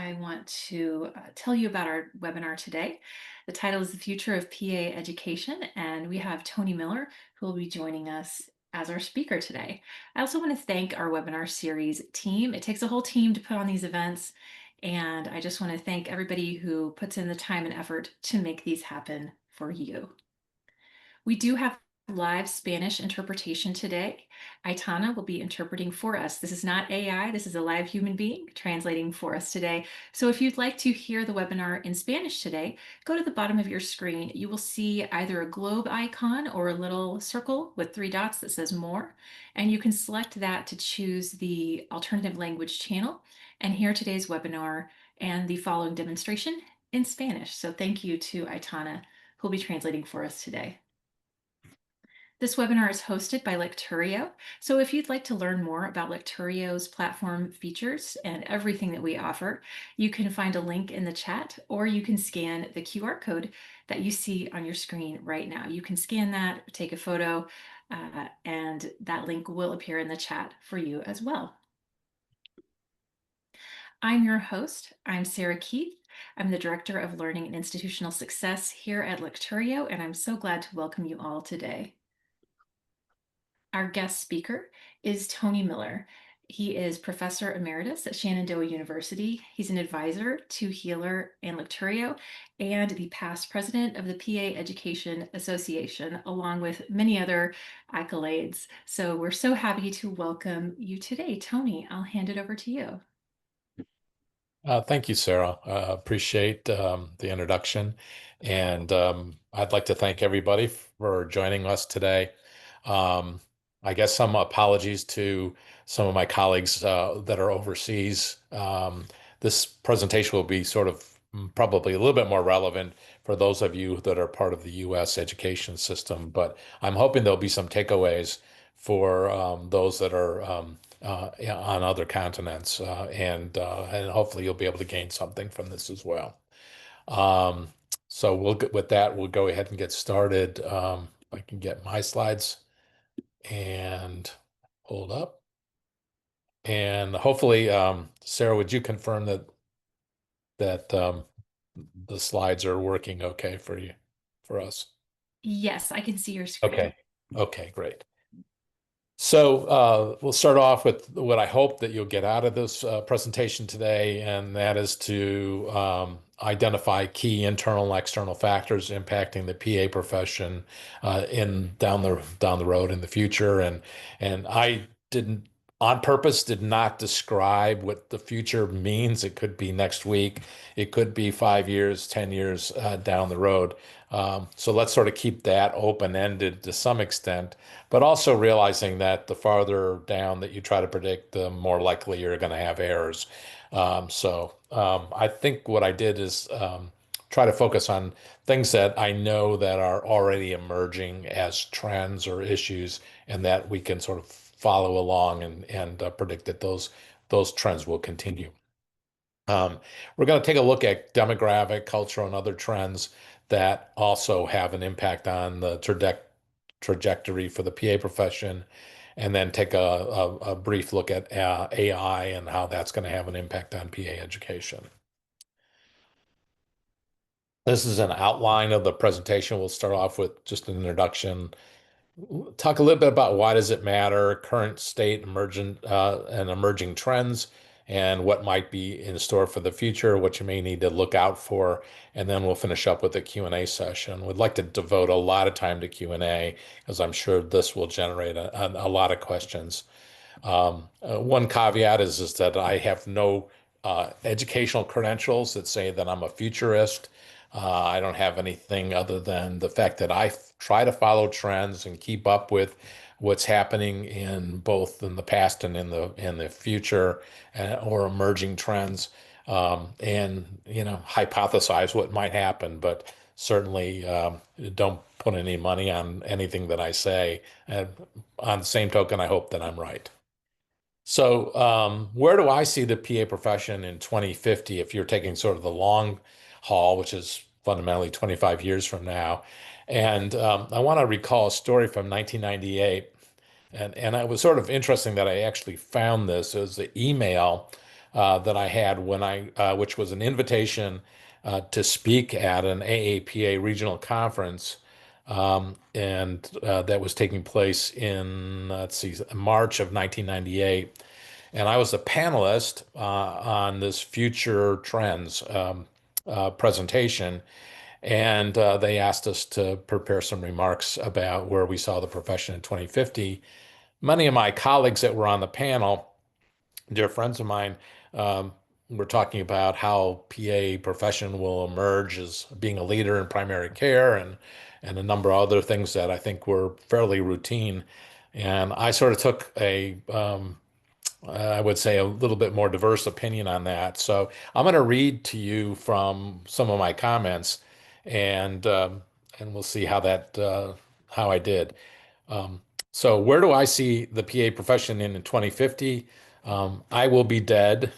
I want to tell you about our webinar today. The title is The Future of PA Education, and we have Tony Miller who will be joining us as our speaker today. I also want to thank our webinar series team. It takes a whole team to put on these events, and I just want to thank everybody who puts in the time and effort to make these happen for you. We do have live Spanish interpretation today. Aitana will be interpreting for us. This is not AI, this is a live human being translating for us today. So if you'd like to hear the webinar in Spanish today, go to the bottom of your screen. You will see either a globe icon or a little circle with 3 dots that says more, and you can select that to choose the alternative language channel and hear today's webinar and the following demonstration in Spanish. So thank you to Aitana, who will be translating for us today. This webinar is hosted by Lecturio. So if you'd like to learn more about Lecturio's platform features and everything that we offer, you can find a link in the chat, or you can scan the QR code that you see on your screen right now. You can scan that, take a photo, and that link will appear in the chat for you as well. I'm your host. I'm Sarah Keith. I'm the Director of Learning and Institutional Success here at Lecturio, and I'm so glad to welcome you all today. Our guest speaker is Tony Miller. He is Professor Emeritus at Shenandoah University. He's an advisor to Healer and Lecturio and the past president of the PA Education Association, along with many other accolades. So we're so happy to welcome you today. Tony, I'll hand it over to you. Thank you, Sarah. Appreciate the introduction. And I'd like to thank everybody for joining us today. I guess some apologies to some of my colleagues that are overseas. This presentation will be sort of probably a little bit more relevant for those of you that are part of the U.S. education system, but I'm hoping there'll be some takeaways for those that are on other continents, and hopefully you'll be able to gain something from this as well. So with that, we'll go ahead and get started. I can get my slides and hold up. And hopefully, Sarah, would you confirm that the slides are working okay for us? Yes, I can see your screen. Okay, great. So we'll start off with what I hope that you'll get out of this presentation today, and that is to identify key internal and external factors impacting the PA profession down the road in the future. And I didn't on purpose did not describe what the future means. It could be next week, it could be 5 years, 10 years down the road. So let's sort of keep that open-ended to some extent, but also realizing that the farther down that you try to predict, the more likely you're going to have errors. I think what I did is try to focus on things that I know that are already emerging as trends or issues, and that we can sort of follow along and predict that those trends will continue. We're going to take a look at demographic, cultural, and other trends that also have an impact on the trajectory for the PA profession, and then take a brief look at AI and how that's going to have an impact on PA education. This is an outline of the presentation. We'll start off with just an introduction, talk a little bit about why does it matter, current state, emergent and emerging trends, and what might be in store for the future, what you may need to look out for, and then we'll finish up with a Q&A session. We'd like to devote a lot of time to Q&A, because I'm sure this will generate a lot of questions. One caveat is that I have no educational credentials that say that I'm a futurist. I don't have anything other than the fact that I try to follow trends and keep up with what's happening in both in the past and in the future, or emerging trends, and hypothesize what might happen, but certainly don't put any money on anything that I say. And on the same token, I hope that I'm right. So where do I see the PA profession in 2050 if you're taking sort of the long haul, which is fundamentally 25 years from now? And I want to recall a story from 1998. And it was sort of interesting that I actually found this. It was the email that I had which was an invitation to speak at an AAPA regional conference, and that was taking place in, let's see, March of 1998. And I was a panelist on this future trends presentation. And they asked us to prepare some remarks about where we saw the profession in 2050. Many of my colleagues that were on the panel, dear friends of mine, um, were talking about how PA profession will emerge as being a leader in primary care and a number of other things that I think were fairly routine. And I sort of took I would say, a little bit more diverse opinion on that. So I'm going to read to you from some of my comments, and and we'll see how I did. Um, so where do I see the PA profession in 2050? I will be dead.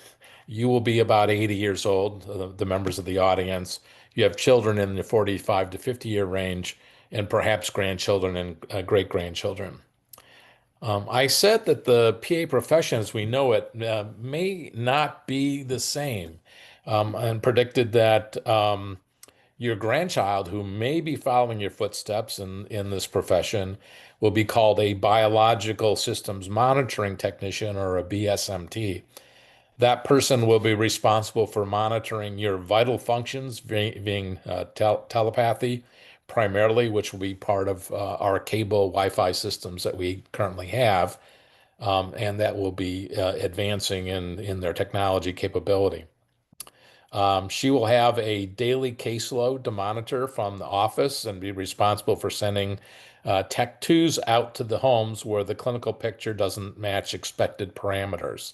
You will be about 80 years old, the members of the audience. You have children in the 45 to 50 year range, and perhaps grandchildren and great grandchildren. I said that the PA profession as we know it may not be the same, and predicted that your grandchild, who may be following your footsteps in this profession, will be called a biological systems monitoring technician or a BSMT. That person will be responsible for monitoring your vital functions, being telepathy primarily, which will be part of our cable Wi-Fi systems that we currently have, and that will be advancing in their technology capability. She will have a daily caseload to monitor from the office and be responsible for sending Tech 2s out to the homes where the clinical picture doesn't match expected parameters.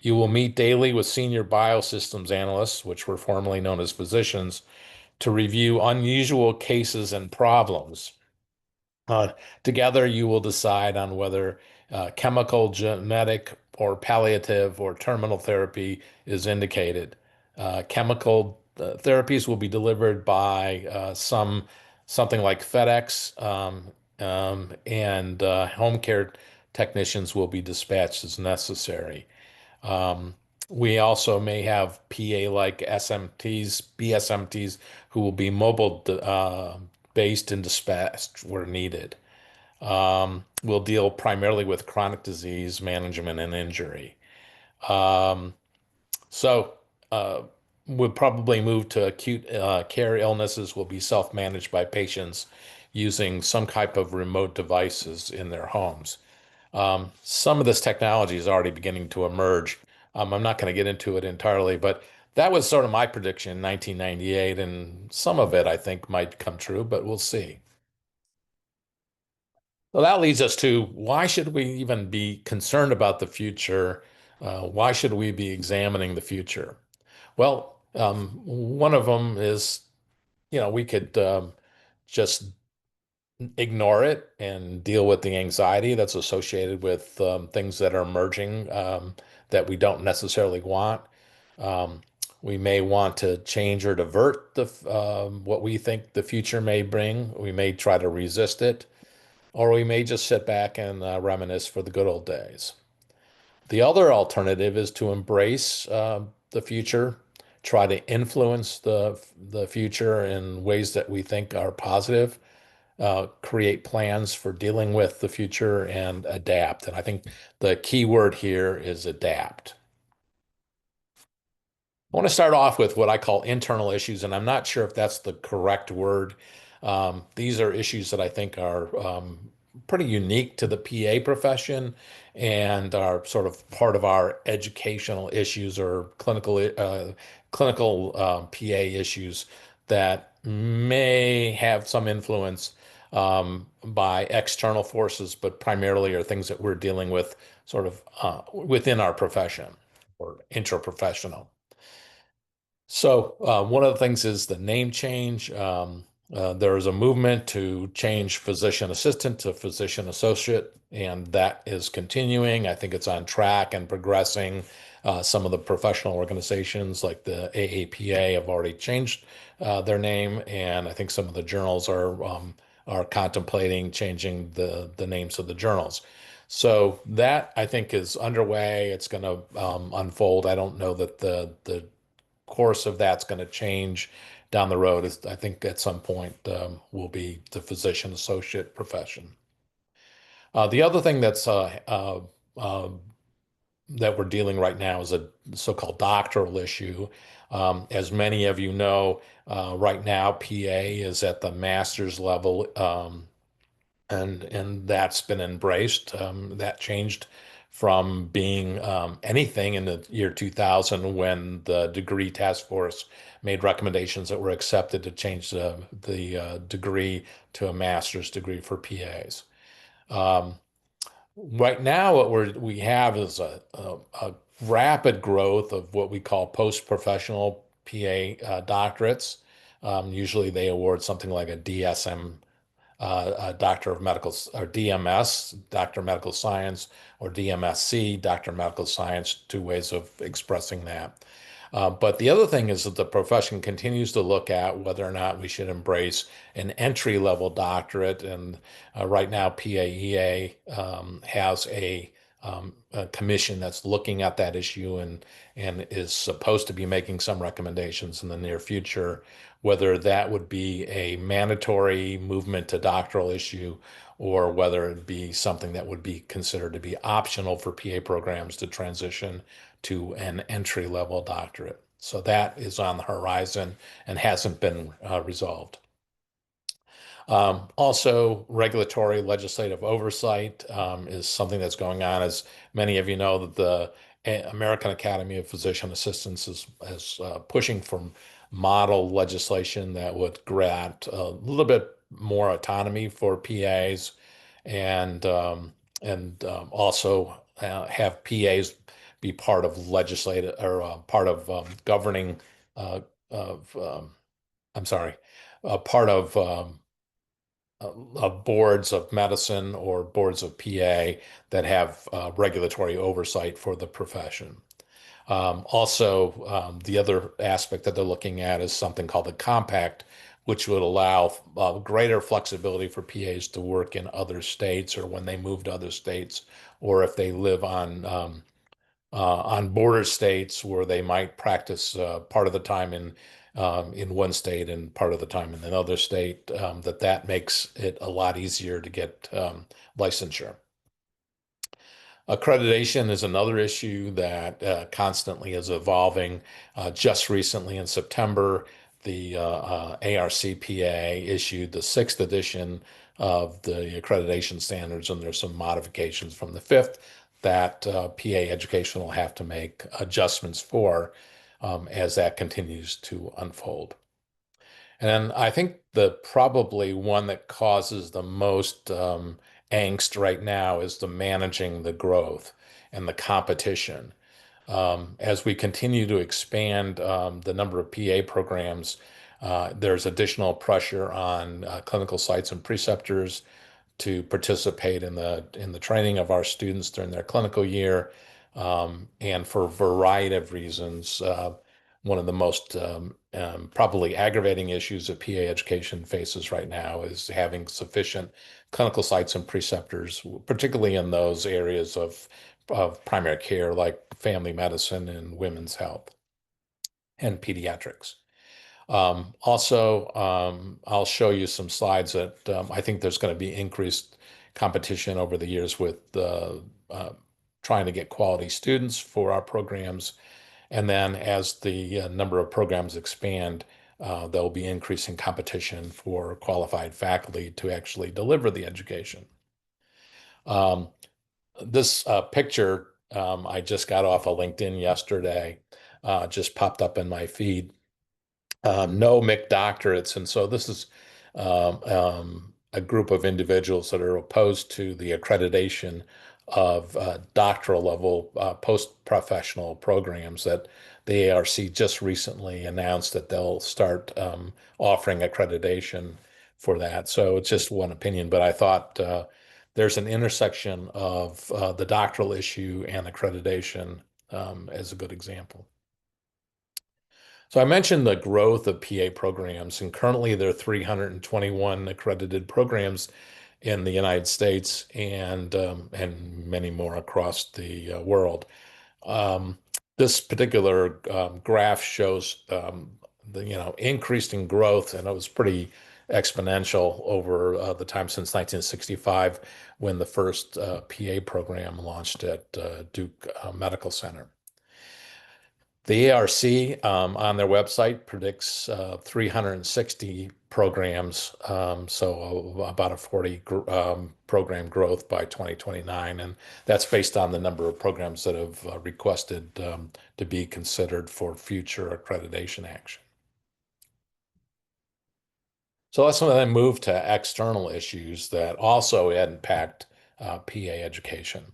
You will meet daily with senior biosystems analysts, which were formerly known as physicians, to review unusual cases and problems. Uh, Together, you will decide on whether chemical, genetic, or palliative or terminal therapy is indicated. Chemical therapies will be delivered by something like FedEx, and home care technicians will be dispatched as necessary. Um, we also may have PA-like SMTs, BSMTs, who will be mobile based and dispatched where needed. We'll deal primarily with chronic disease management and injury. Um, so uh, we'll probably move to acute care illnesses will be self-managed by patients using some type of remote devices in their homes. Some of this technology is already beginning to emerge. I'm not going to get into it entirely, but that was sort of my prediction in 1998, and some of it I think might come true, but we'll see. Well, that leads us to why should we even be concerned about the future? Why should we be examining the future? Well, one of them is, we could just ignore it and deal with the anxiety that's associated with things that are emerging that we don't necessarily want. Um, we may want to change or divert what we think the future may bring. We may try to resist it, or we may just sit back and reminisce for the good old days. The other alternative is to embrace the future, try to influence the future in ways that we think are positive, create plans for dealing with the future and adapt. And I think the key word here is adapt. I want to start off with what I call internal issues, and I'm not sure if that's the correct word. These are issues that I think are pretty unique to the PA profession and are sort of part of our educational issues or clinical PA issues that may have some influence by external forces, but primarily are things that we're dealing with sort of within our profession or intraprofessional. So one of the things is the name change. There is a movement to change physician assistant to physician associate, and that is continuing. I think it's on track and progressing. Some of the professional organizations like the AAPA have already changed their name, and I think some of the journals are contemplating changing the names of the journals. So that I think is underway. It's going to unfold. I don't know that the course of that's going to change down the road. I think at some point will be the physician associate profession. The other thing uh, that we're dealing right now is a so-called doctoral issue. As many of you know, right now PA is at the master's level, and that's been embraced. That changed from being anything in the year 2000 when the degree task force made recommendations that were accepted to change the degree to a master's degree for PAs. Um, Right now, we have is a rapid growth of what we call post-professional PA doctorates. Usually, they award something like a DSM, a Doctor of Medical, or DMS, Doctor of Medical Science, or DMSc, Doctor of Medical Science. Two ways of expressing that. But the other thing is that the profession continues to look at whether or not we should embrace an entry-level doctorate. And right now, PAEA has a commission that's looking at that issue and is supposed to be making some recommendations in the near future, whether that would be a mandatory movement to doctoral issue or whether it be something that would be considered to be optional for PA programs to transition to an entry level doctorate. So that is on the horizon and hasn't been resolved. Also, regulatory legislative oversight is something that's going on. As many of you know, that the American Academy of Physician Assistants is pushing for model legislation that would grant a little bit more autonomy for PAs and also have PAs be part of legislative or part of governing of I'm sorry, part of boards of medicine or boards of PA that have regulatory oversight for the profession. Also, the other aspect that they're looking at is something called the compact, which would allow greater flexibility for PAs to work in other states or when they move to other states, or if they live on border states where they might practice part of the time in one state and part of the time in another state, that makes it a lot easier to get licensure. Accreditation is another issue that constantly is evolving. Just recently in September, the ARCPA issued the sixth edition of the accreditation standards, and there's some modifications from the fifth that PA education will have to make adjustments for as that continues to unfold. And then I think the probably one that causes the most angst right now is the managing the growth and the competition. As we continue to expand the number of PA programs, there's additional pressure on clinical sites and preceptors to participate in the training of our students during their clinical year. And for a variety of reasons, one of the most probably aggravating issues that PA education faces right now is having sufficient clinical sites and preceptors, particularly in those areas of primary care like family medicine and women's health and pediatrics. I'll show you some slides that I think there's going to be increased competition over the years with trying to get quality students for our programs. And then as the number of programs expand, there'll be increasing competition for qualified faculty to actually deliver the education. Um, this picture I just got off of LinkedIn yesterday, just popped up in my feed. No McDoctorates. And so this is a group of individuals that are opposed to the accreditation of doctoral level post-professional programs that the ARC just recently announced that they'll start offering accreditation for that. So it's just one opinion, but I thought there's an intersection of the doctoral issue and accreditation as a good example. So I mentioned the growth of PA programs, and currently there are 321 accredited programs in the United States and many more across the world. Um, this particular graph shows the increasing growth, and it was pretty exponential over the time since 1965 when the first PA program launched at Duke Medical Center. The ARC on their website predicts 360 programs, so about a 40 program growth by 2029. And that's based on the number of programs that have requested to be considered for future accreditation action. So let's then move to external issues that also impact PA education.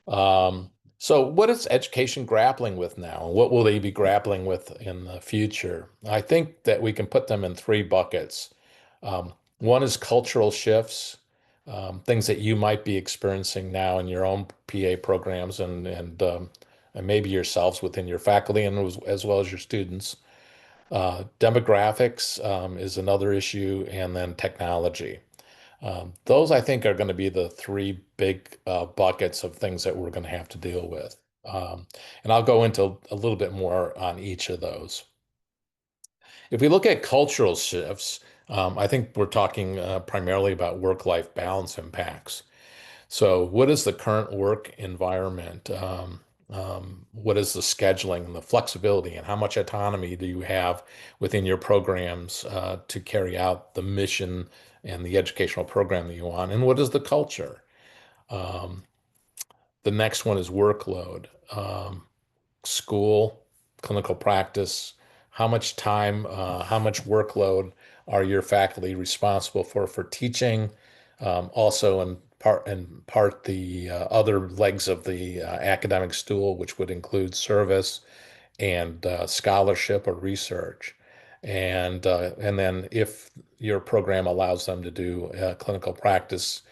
Um, so what is education grappling with now? And what will they be grappling with in the future? I think that we can put them in three buckets. One is cultural shifts, things that you might be experiencing now in your own PA programs and maybe yourselves within your faculty and as well as your students. Demographics is another issue, and then technology. Those I think are going to be the three big buckets of things that we're going to have to deal with. And I'll go into a little bit more on each of those. If we look at cultural shifts, I think we're talking primarily about work-life balance impacts. So, what is the current work environment? What is the scheduling and the flexibility, and how much autonomy do you have within your programs to carry out the mission and the educational program that you want? And what is the culture? Um, the next one is workload. School, clinical practice, how much time, how much workload are your faculty responsible for teaching? Also, in part the other legs of the academic stool, which would include service and scholarship or research. And then if your program allows them to do clinical practice,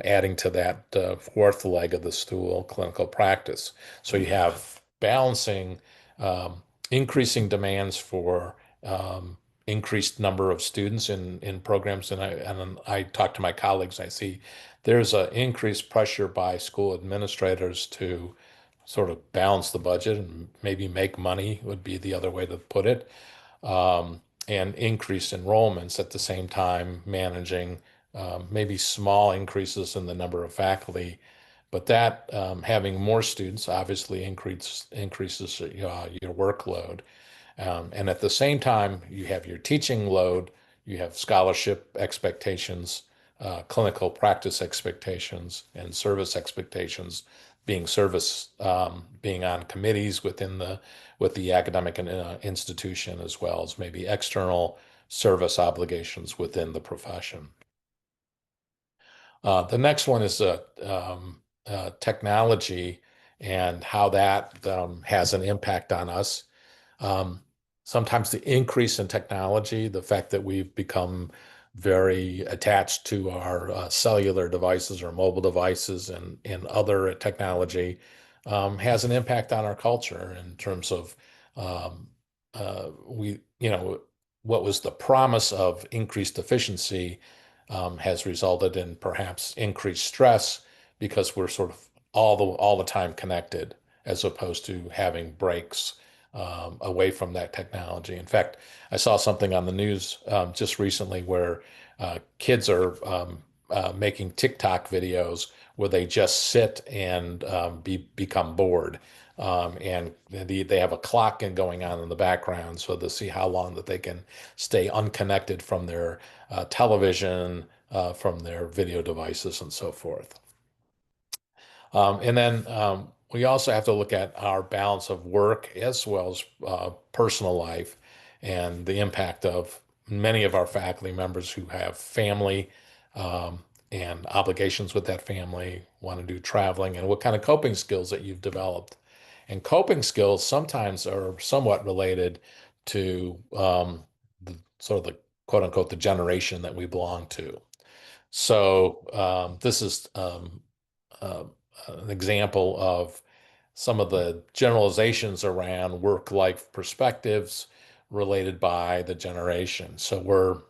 adding to that fourth leg of the stool, clinical practice. So you have balancing increasing demands for increased number of students in programs. And I talk to my colleagues, I see there's an increased pressure by school administrators to sort of balance the budget and maybe make money would be the other way to put it, and increase enrollments at the same time, managing maybe small increases in the number of faculty. But that having more students obviously increases your workload. And at the same time, you have your teaching load, you have scholarship expectations, clinical practice expectations, and service expectations, being on committees with the academic institution, as well as maybe external service obligations within the profession. The next one is technology and how that has an impact on us. Um, Sometimes the increase in technology, the fact that we've become very attached to our cellular devices or mobile devices and other technology, has an impact on our culture in terms of um, what was the promise of increased efficiency has resulted in perhaps increased stress because we're sort of all the time connected as opposed to having breaks away from that technology. In fact, I saw something on the news just recently where kids are making TikTok videos where they just sit and become bored. And they have a clock going on in the background so to see how long that they can stay unconnected from their television, from their video devices, and so forth. And then we also have to look at our balance of work as well as personal life and the impact of many of our faculty members who have family and obligations with that family, want to do traveling, and what kind of coping skills that you've developed. And coping skills sometimes are somewhat related to the sort of the quote unquote the generation that we belong to. So this is uh, an example of some of the generalizations around work-life perspectives related by the generation. So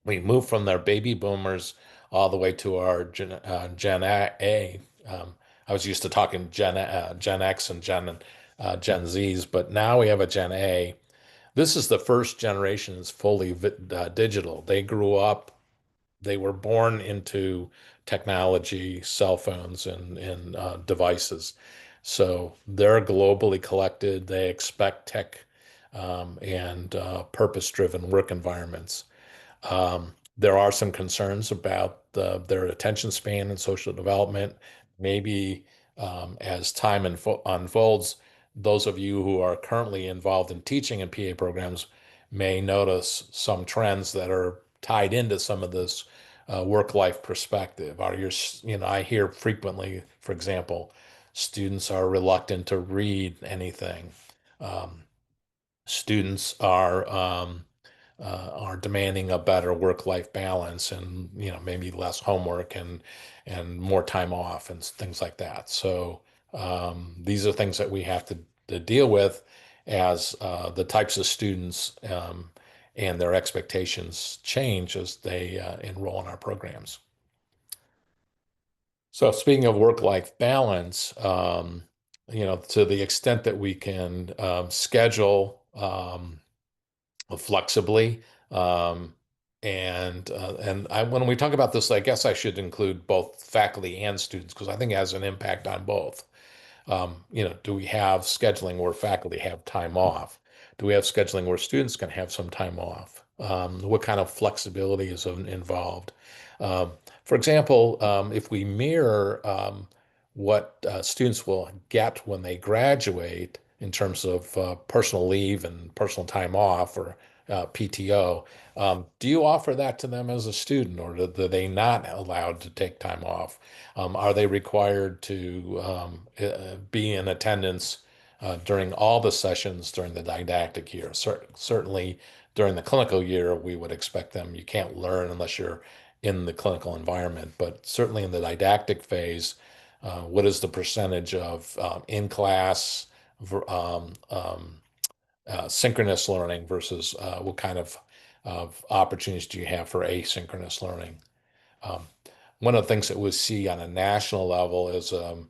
we move from their baby boomers all the way to our Gen A. I was used to talking Gen X and Gen Zs, but now we have a Gen A. This is the first generation that's fully digital. They grew up, they were born into technology, cell phones, and devices. So they're globally collected. They expect tech and purpose-driven work environments. There are some concerns about their attention span and social development. Maybe as time unfolds, those of you who are currently involved in teaching in PA programs may notice some trends that are tied into some of this work-life perspective. I hear frequently, for example, students are reluctant to read anything. Um, Students are demanding a better work-life balance and maybe less homework and more time off and things like that. So these are things that we have to deal with as the types of students and their expectations change as they enroll in our programs. So speaking of work-life balance, to the extent that we can schedule flexibly. Um, when we talk about this, I guess I should include both faculty and students because I think it has an impact on both. Do we have scheduling where faculty have time off? Do we have scheduling where students can have some time off? What kind of flexibility is involved? For example, if we mirror what students will get when they graduate in terms of personal leave and personal time off or PTO, do you offer that to them as a student, or are they not allowed to take time off? Are they required to be in attendance during all the sessions during the didactic year? Certainly during the clinical year, we would expect them. You can't learn unless you're in the clinical environment, but certainly in the didactic phase, what is the percentage of in class synchronous learning versus what kind of opportunities do you have for asynchronous learning? Um, One of the things that we see on a national level is um,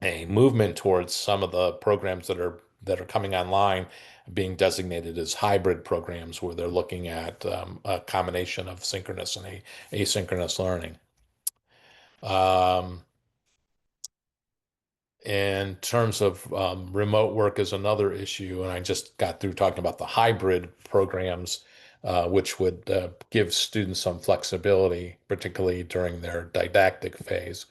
a movement towards some of the programs that are coming online being designated as hybrid programs, where they're looking at a combination of synchronous and asynchronous learning. Um, in terms of remote work is another issue, and I just got through talking about the hybrid programs, which would give students some flexibility, particularly during their didactic phase.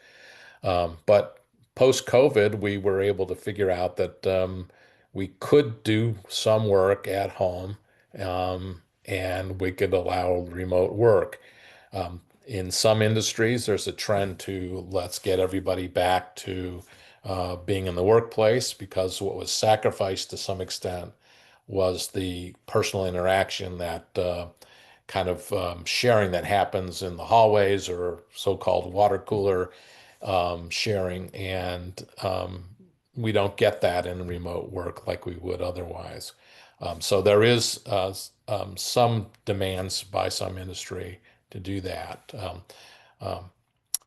But post-COVID, we were able to figure out that we could do some work at home, and we could allow remote work. In some industries, there's a trend to let's get everybody back to being in the workplace because what was sacrificed to some extent was the personal interaction, that kind of sharing that happens in the hallways or so-called water cooler sharing. And we don't get that in remote work like we would otherwise. So there is some demands by some industry to do that. Um,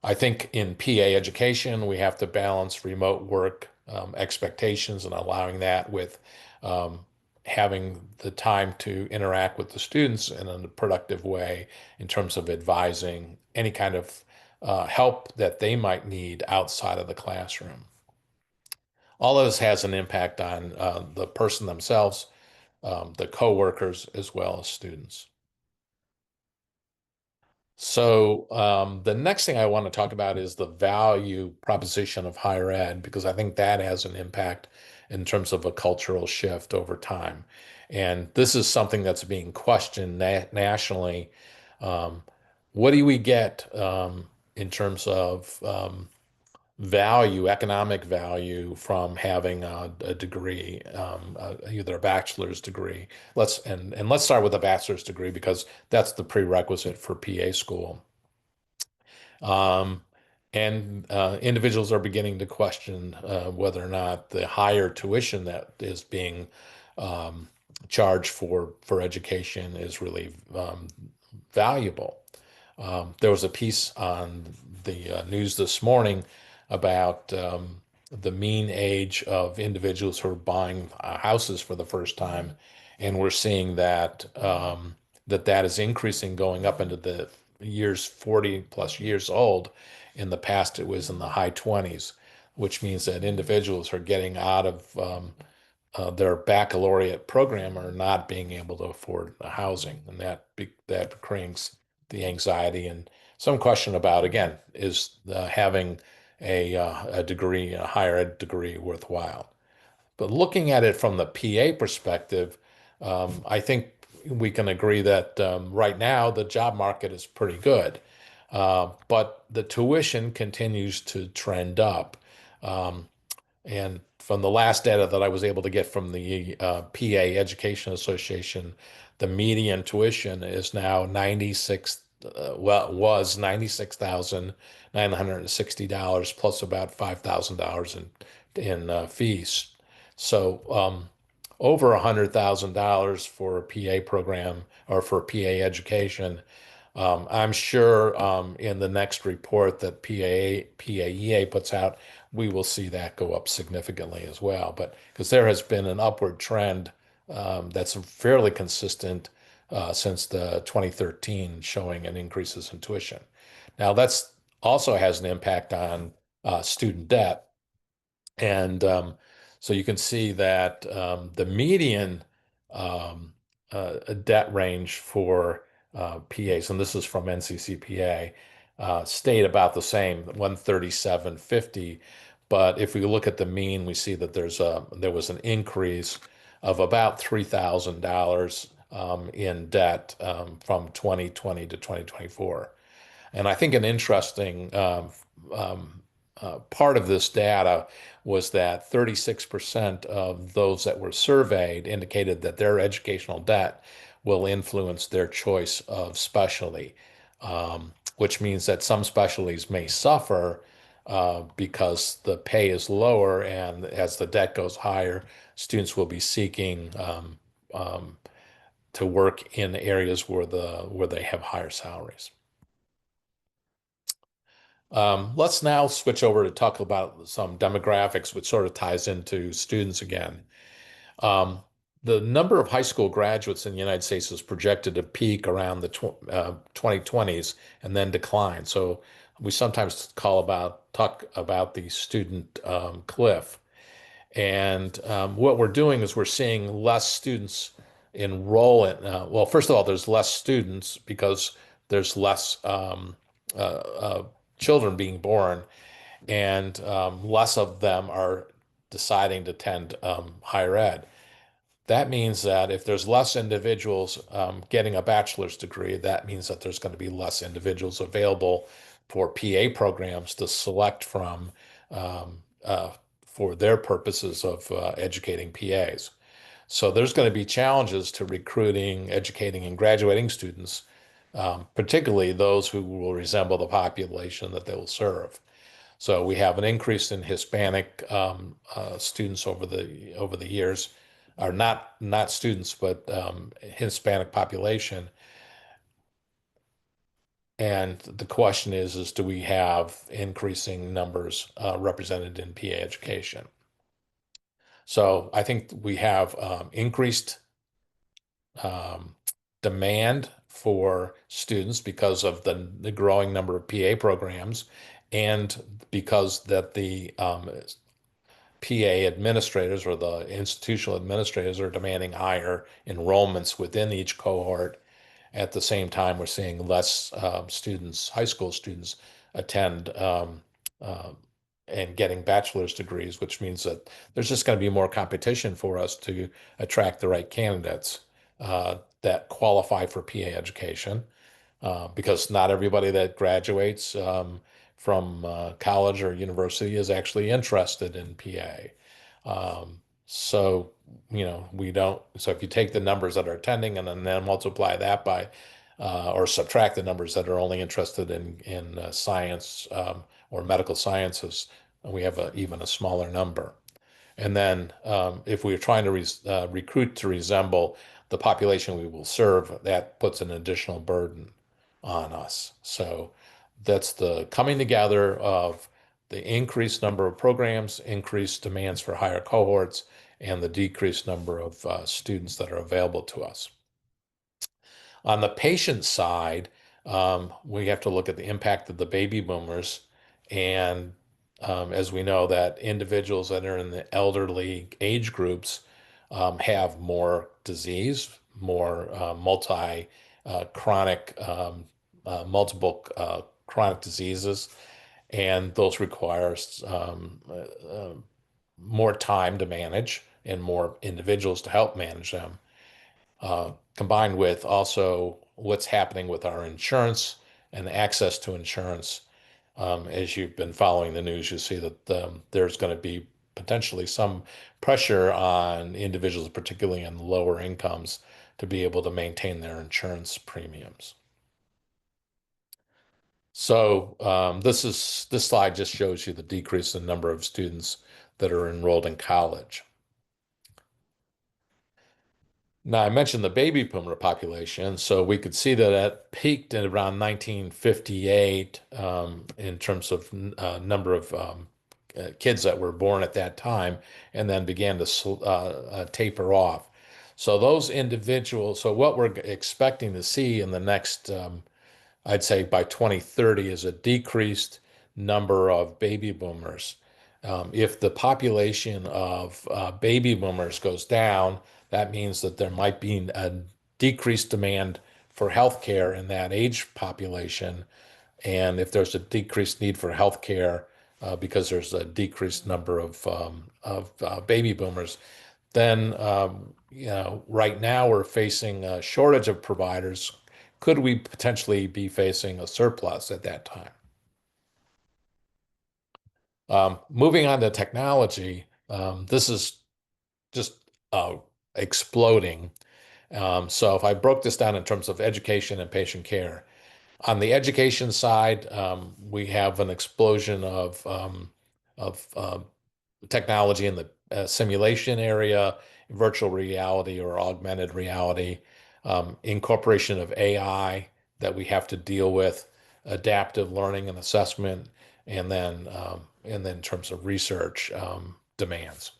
I think in PA education, we have to balance remote work expectations and allowing that with um, having the time to interact with the students in a productive way in terms of advising any kind of help that they might need outside of the classroom. All of this has an impact on the person themselves, the coworkers, as well as students. So the next thing I want to talk about is the value proposition of higher ed, because I think that has an impact in terms of a cultural shift over time. And this is something that's being questioned nationally. Um, what do we get in terms of value, economic value from having a degree, either a bachelor's degree? Let's start with a bachelor's degree because that's the prerequisite for PA school. Um, and individuals are beginning to question whether or not the higher tuition that is being um, charged for education is really valuable. There was a piece on the news this morning about the mean age of individuals who are buying houses for the first time, and we're seeing that that is increasing, going up into the years 40 plus years old. In the past, it was in the high 20s, which means that individuals are getting out of their baccalaureate program are not being able to afford housing, and that brings the anxiety and some question about, again, is having a degree, a higher ed degree, worthwhile? But looking at it from the PA perspective, I think we can agree that right now the job market is pretty good, but the tuition continues to trend up. Um, and from the last data that I was able to get from the PA Education Association, the median tuition is now 96, well, it was $96,960 plus about $5,000 in fees. So over $100,000 for a PA program or for PA education. I'm sure in the next report that PAEA puts out, we will see that go up significantly as well. But because there has been an upward trend that's fairly consistent since the 2013, showing an increases in tuition. Now that's also has an impact on student debt. And so you can see that the median um, debt range for PAs, and this is from NCCPA, stayed about the same, 137.50. But if we look at the mean, we see that there was an increase of about $3,000 in debt from 2020 to 2024. And I think an interesting part of this data was that 36% of those that were surveyed indicated that their educational debt will influence their choice of specialty, which means that some specialties may suffer because the pay is lower, and as the debt goes higher, students will be seeking um, to work in areas where they have higher salaries. Let's now switch over to talk about some demographics, which sort of ties into students again. Um, the number of high school graduates in the United States is projected to peak around the 2020s and then decline. So we sometimes talk about the student cliff. And what we're doing is we're seeing less students enroll in. Well, first of all, there's less students because there's less children being born, and less of them are deciding to attend higher ed. That means that if there's less individuals getting a bachelor's degree, that means that there's going to be less individuals available for PA programs to select from um, uh, for their purposes of educating PAs. So there's going to be challenges to recruiting, educating, and graduating students, particularly those who will resemble the population that they will serve. So we have an increase in Hispanic students over the years, or not students, but Hispanic population. And the question is do we have increasing numbers represented in PA education? So I think we have increased um, demand for students because of the growing number of PA programs, and because that the PA administrators or the institutional administrators are demanding higher enrollments within each cohort. At the same time, we're seeing less students, high school students, attend uh, and getting bachelor's degrees, which means that there's just going to be more competition for us to attract the right candidates that qualify for PA education, because not everybody that graduates from college or university is actually interested in PA. So, we don't. So if you take the numbers that are attending and then multiply that by, or subtract the numbers that are only interested in science or medical sciences, we have even a smaller number. And then if we're trying to recruit to resemble the population we will serve, that puts an additional burden on us. So that's the coming together of the increased number of programs, increased demands for higher cohorts, and the decreased number of students that are available to us. On the patient side, we have to look at the impact of the baby boomers. And as we know, that individuals that are in the elderly age groups have more disease, more chronic, multiple chronic diseases, and those require more time to manage and more individuals to help manage them, combined with also what's happening with our insurance and access to insurance. As you've been following the news, you see that there's going to be potentially some pressure on individuals, particularly in lower incomes, to be able to maintain their insurance premiums. So this slide just shows you the decrease in number of students that are enrolled in college. Now, I mentioned the baby boomer population, so we could see that it peaked at around 1958 in terms of number of kids that were born at that time, and then began to taper off. So those individuals, so what we're expecting to see in the next I'd say by 2030 is a decreased number of baby boomers. If the population of baby boomers goes down, that means that there might be a decreased demand for healthcare in that age population. And if there's a decreased need for healthcare because there's a decreased number of baby boomers, then right now we're facing a shortage of providers. Could we potentially be facing a surplus at that time? Moving on to technology, this is just exploding. So if I broke this down in terms of education and patient care, on the education side, we have an explosion of technology in the simulation area, virtual reality or augmented reality, incorporation of AI that we have to deal with, adaptive learning and assessment, and then in terms of research demands.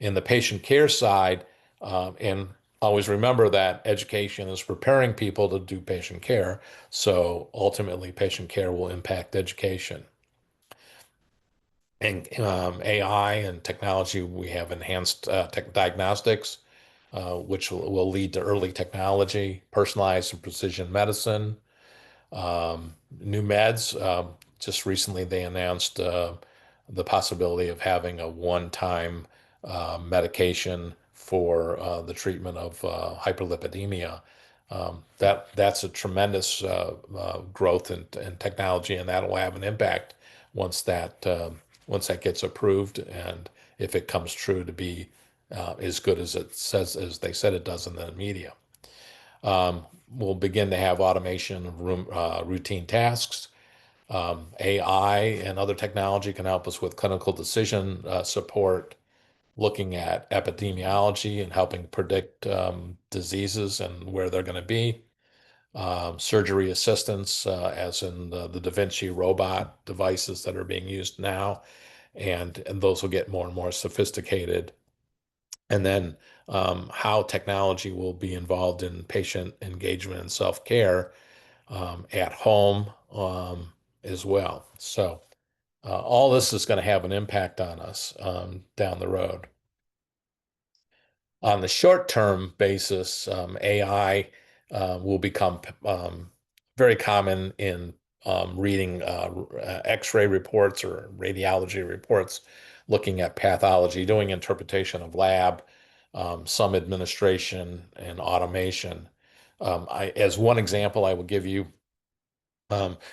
In the patient care side, and always remember that education is preparing people to do patient care, so ultimately patient care will impact education. And AI and technology, we have enhanced tech diagnostics, which will lead to early technology, personalized and precision medicine, new meds. Just recently, they announced the possibility of having a one-time medication for the treatment of hyperlipidemia. That's a tremendous growth in technology, and that will have an impact once that gets approved, and if it comes true to be as good as it says, as they said it does in the media. We'll begin to have automation of routine tasks. AI and other technology can help us with clinical decision support, looking at epidemiology and helping predict diseases and where they're going to be. Surgery assistance, as in the Da Vinci robot devices that are being used now, and those will get more and more sophisticated. And then how technology will be involved in patient engagement and self-care at home as well. So all this is going to have an impact on us down the road. On the short-term basis, AI will become very common in reading X-ray reports or radiology reports, looking at pathology, doing interpretation of lab, some administration and automation. As one example, I will give you,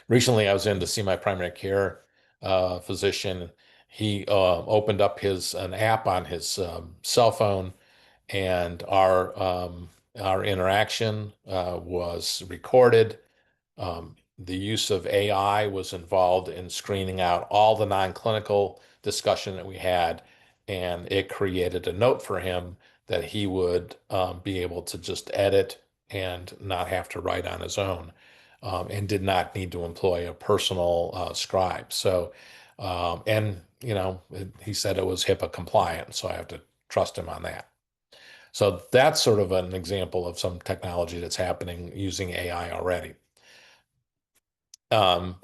recently I was in to see my primary care physician. He opened up an app on his cell phone, and our interaction was recorded. The use of AI was involved in screening out all the non-clinical discussion that we had, and it created a note for him that he would be able to just edit and not have to write on his own. and did not need to employ a personal scribe. So, and he said it was HIPAA compliant, so I have to trust him on that. So that's sort of an example of some technology that's happening using AI already. Um,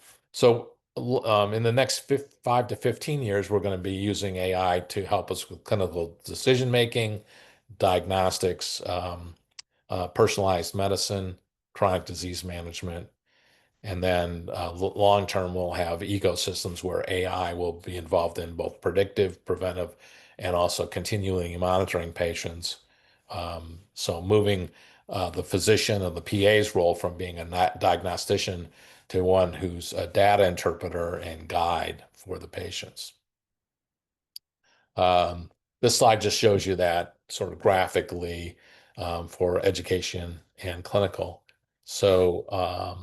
in the next 5 to 15 years, we're going to be using AI to help us with clinical decision making, diagnostics, personalized medicine, chronic disease management. And then long term, we'll have ecosystems where AI will be involved in both predictive, preventive, and also continually monitoring patients. So moving the physician and the PA's role from being a diagnostician to one who's a data interpreter and guide for the patients. Um, this slide just shows you that sort of graphically for education and clinical. So I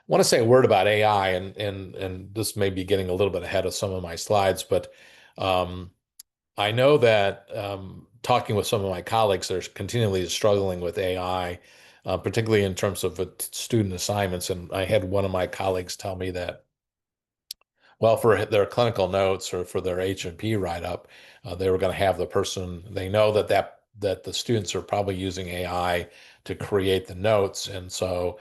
want to say a word about AI, and this may be getting a little bit ahead of some of my slides, but um, I know that talking with some of my colleagues, they're continually struggling with AI, particularly in terms of student assignments. And I had one of my colleagues tell me that, well, for their clinical notes or for their H&P write-up, they were going to have the person, they know that the students are probably using AI to create the notes. And so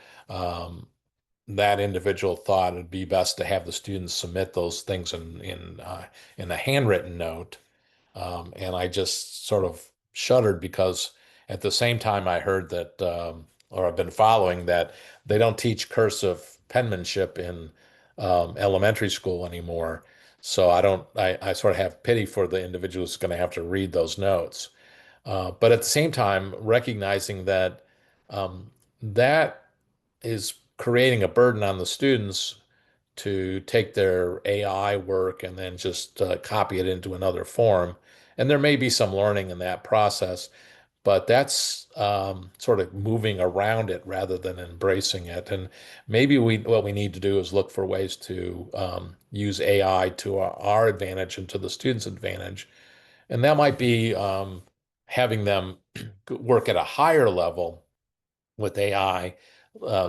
that individual thought it'd be best to have the students submit those things in a handwritten note. And I just sort of shuddered because at the same time I heard that, or I've been following that they don't teach cursive penmanship in elementary school anymore. So I sort of have pity for the individual who's going to have to read those notes. But at the same time, recognizing that that is creating a burden on the students to take their AI work and then just copy it into another form. And there may be some learning in that process, but that's sort of moving around it rather than embracing it. And maybe what we need to do is look for ways to use AI to our advantage and to the students' advantage. And that might be having them work at a higher level with AI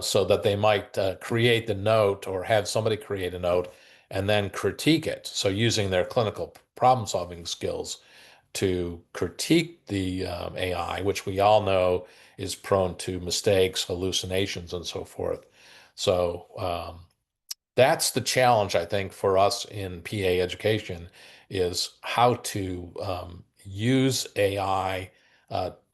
so that they might create the note or have somebody create a note and then critique it. So using their clinical problem solving skills to critique the AI, which we all know is prone to mistakes, hallucinations, and so forth. So that's the challenge, I think, for us in PA education is how to use AI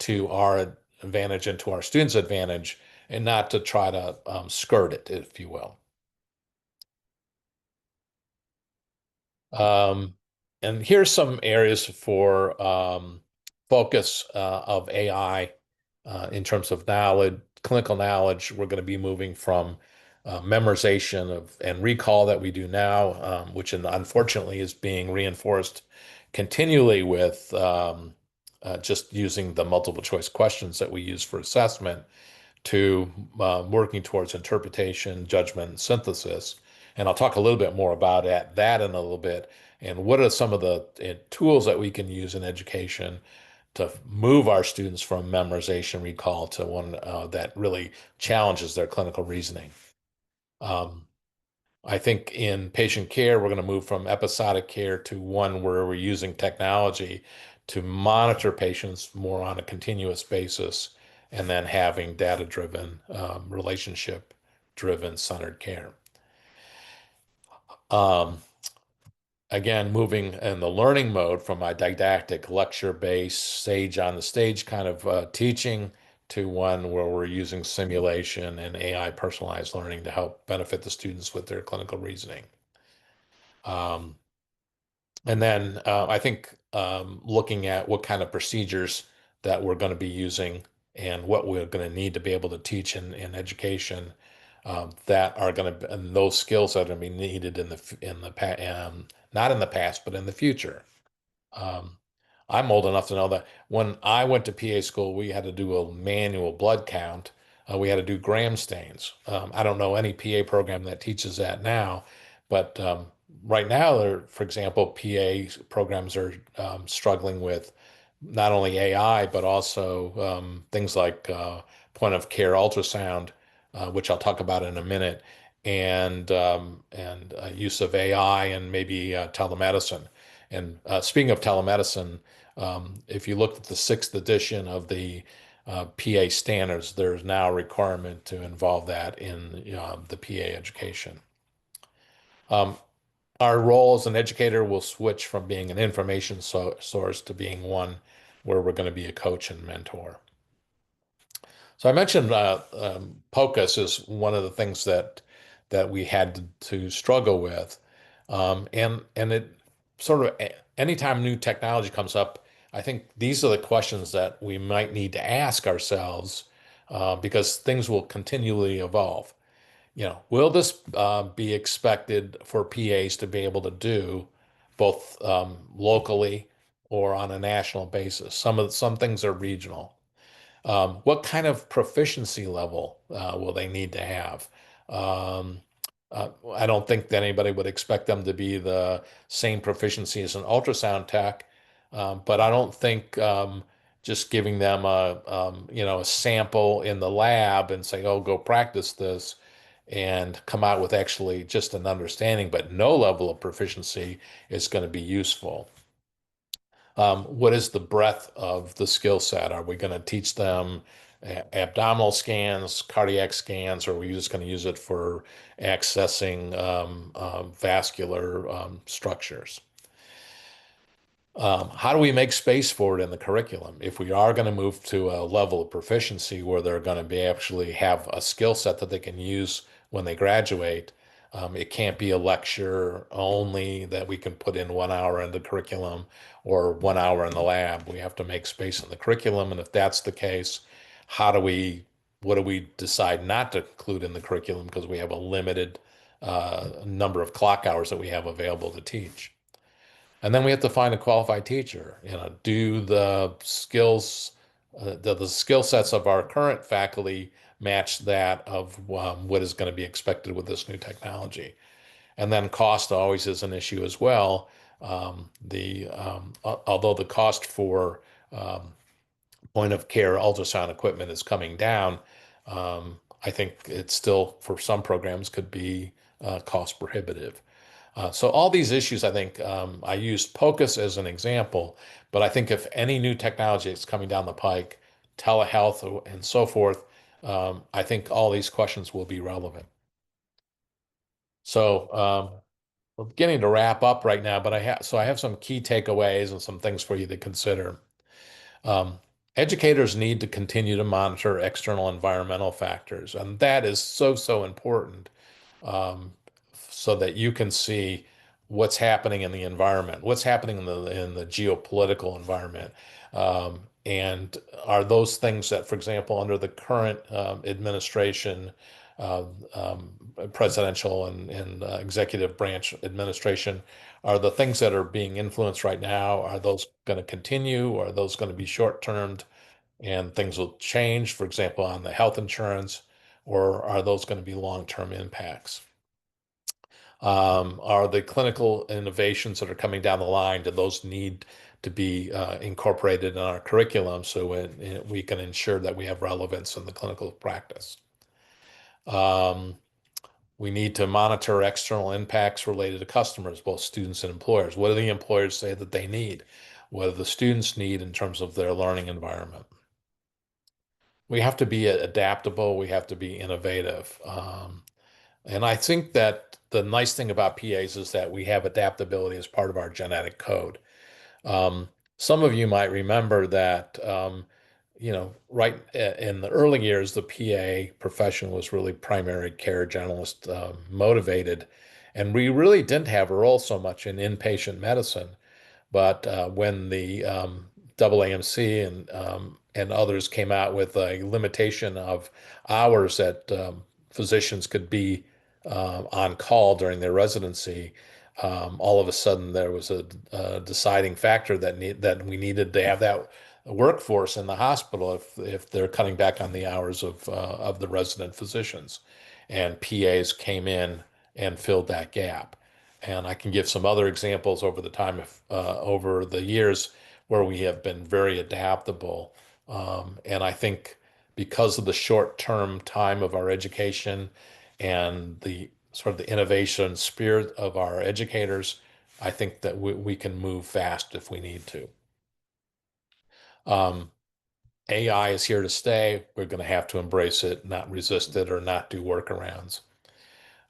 to our advantage and to our students' advantage, and not to try to skirt it, if you will. Um, and here's some areas for focus of AI in terms of knowledge, clinical knowledge. We're going to be moving from memorization of and recall that we do now, which unfortunately is being reinforced continually with just using the multiple choice questions that we use for assessment to working towards interpretation, judgment, and synthesis. And I'll talk a little bit more about that in a little bit. And what are some of the tools that we can use in education to move our students from memorization recall to one that really challenges their clinical reasoning. Um, I think in patient care, we're going to move from episodic care to one where we're using technology to monitor patients more on a continuous basis and then having data-driven, relationship-driven centered care. Um, Again, moving in the learning mode from my didactic lecture-based sage on the stage kind of teaching to one where we're using simulation and AI personalized learning to help benefit the students with their clinical reasoning. Um, and then I think looking at what kind of procedures that we're going to be using and what we're going to need to be able to teach in education that are going to, and those skills that are going to be needed not in the past, but in the future. Um, I'm old enough to know that when I went to PA school, we had to do a manual blood count. We had to do gram stains. I don't know any PA program that teaches that now, but right now, for example, PA programs are struggling with not only AI, but also things like point of care ultrasound which I'll talk about in a minute, and use of AI and maybe telemedicine. And speaking of telemedicine, if you look at the sixth edition of the PA standards, there's now a requirement to involve that in the PA education. Um, our role as an educator will switch from being an information source to being one where we're going to be a coach and mentor. So I mentioned POCUS is one of the things that we had to struggle with, and it sort of anytime new technology comes up, I think these are the questions that we might need to ask ourselves because things will continually evolve. Will this be expected for PAs to be able to do both locally or on a national basis? Some things are regional. What kind of proficiency level will they need to have? Um, I don't think that anybody would expect them to be the same proficiency as an ultrasound tech, but I don't think just giving them a sample in the lab and saying, "Oh, go practice this," and come out with actually just an understanding, but no level of proficiency is going to be useful. What is the breadth of the skill set? Are we going to teach them abdominal scans, cardiac scans, or are we just going to use it for accessing vascular structures? How do we make space for it in the curriculum? If we are going to move to a level of proficiency where they're going to be actually have a skill set that they can use when they graduate, it can't be a lecture only that we can put in 1 hour in the curriculum or 1 hour in the lab. We have to make space in the curriculum. And if that's the case, what do we decide not to include in the curriculum because we have a limited number of clock hours that we have available to teach? And then we have to find a qualified teacher. Do the skill sets of our current faculty match that of what is going to be expected with this new technology? And then cost always is an issue as well. Although the cost for point of care ultrasound equipment is coming down, I think it still, for some programs, could be cost prohibitive. So all these issues, I think I used POCUS as an example, but I think if any new technology is coming down the pike, telehealth and so forth, I think all these questions will be relevant. So we're beginning to wrap up right now, but I have some key takeaways and some things for you to consider. Um, Educators need to continue to monitor external environmental factors, and that is so important um, so that you can see what's happening in the environment, what's happening in the geopolitical environment, and are those things that, for example, under the current administration, uh, um, presidential and executive branch administration, are the things that are being influenced right now, are those going to continue, or are those going to be short-termed and things will change, for example, on the health insurance, or are those going to be long-term impacts? Are the clinical innovations that are coming down the line, do those need to be incorporated in our curriculum so we can ensure that we have relevance in the clinical practice? Um, we need to monitor external impacts related to customers, both students and employers. What do the employers say that they need? What do the students need in terms of their learning environment? We have to be adaptable. We have to be innovative. And I think that the nice thing about PAs is that we have adaptability as part of our genetic code. Um, some of you might remember that, right in the early years, the PA profession was really primary care generalist motivated, and we really didn't have a role so much in inpatient medicine. But when the AAMC and others came out with a limitation of hours that physicians could be on call during their residency, all of a sudden there was a deciding factor that we needed to have that workforce in the hospital if they're cutting back on the hours of the resident physicians, and PAs came in and filled that gap. And I can give some other examples over the years where we have been very adaptable. And I think because of the short-term time of our education and the sort of the innovation spirit of our educators, I think that we can move fast if we need to. Um, AI is here to stay. We're going to have to embrace it, not resist it, or not do workarounds.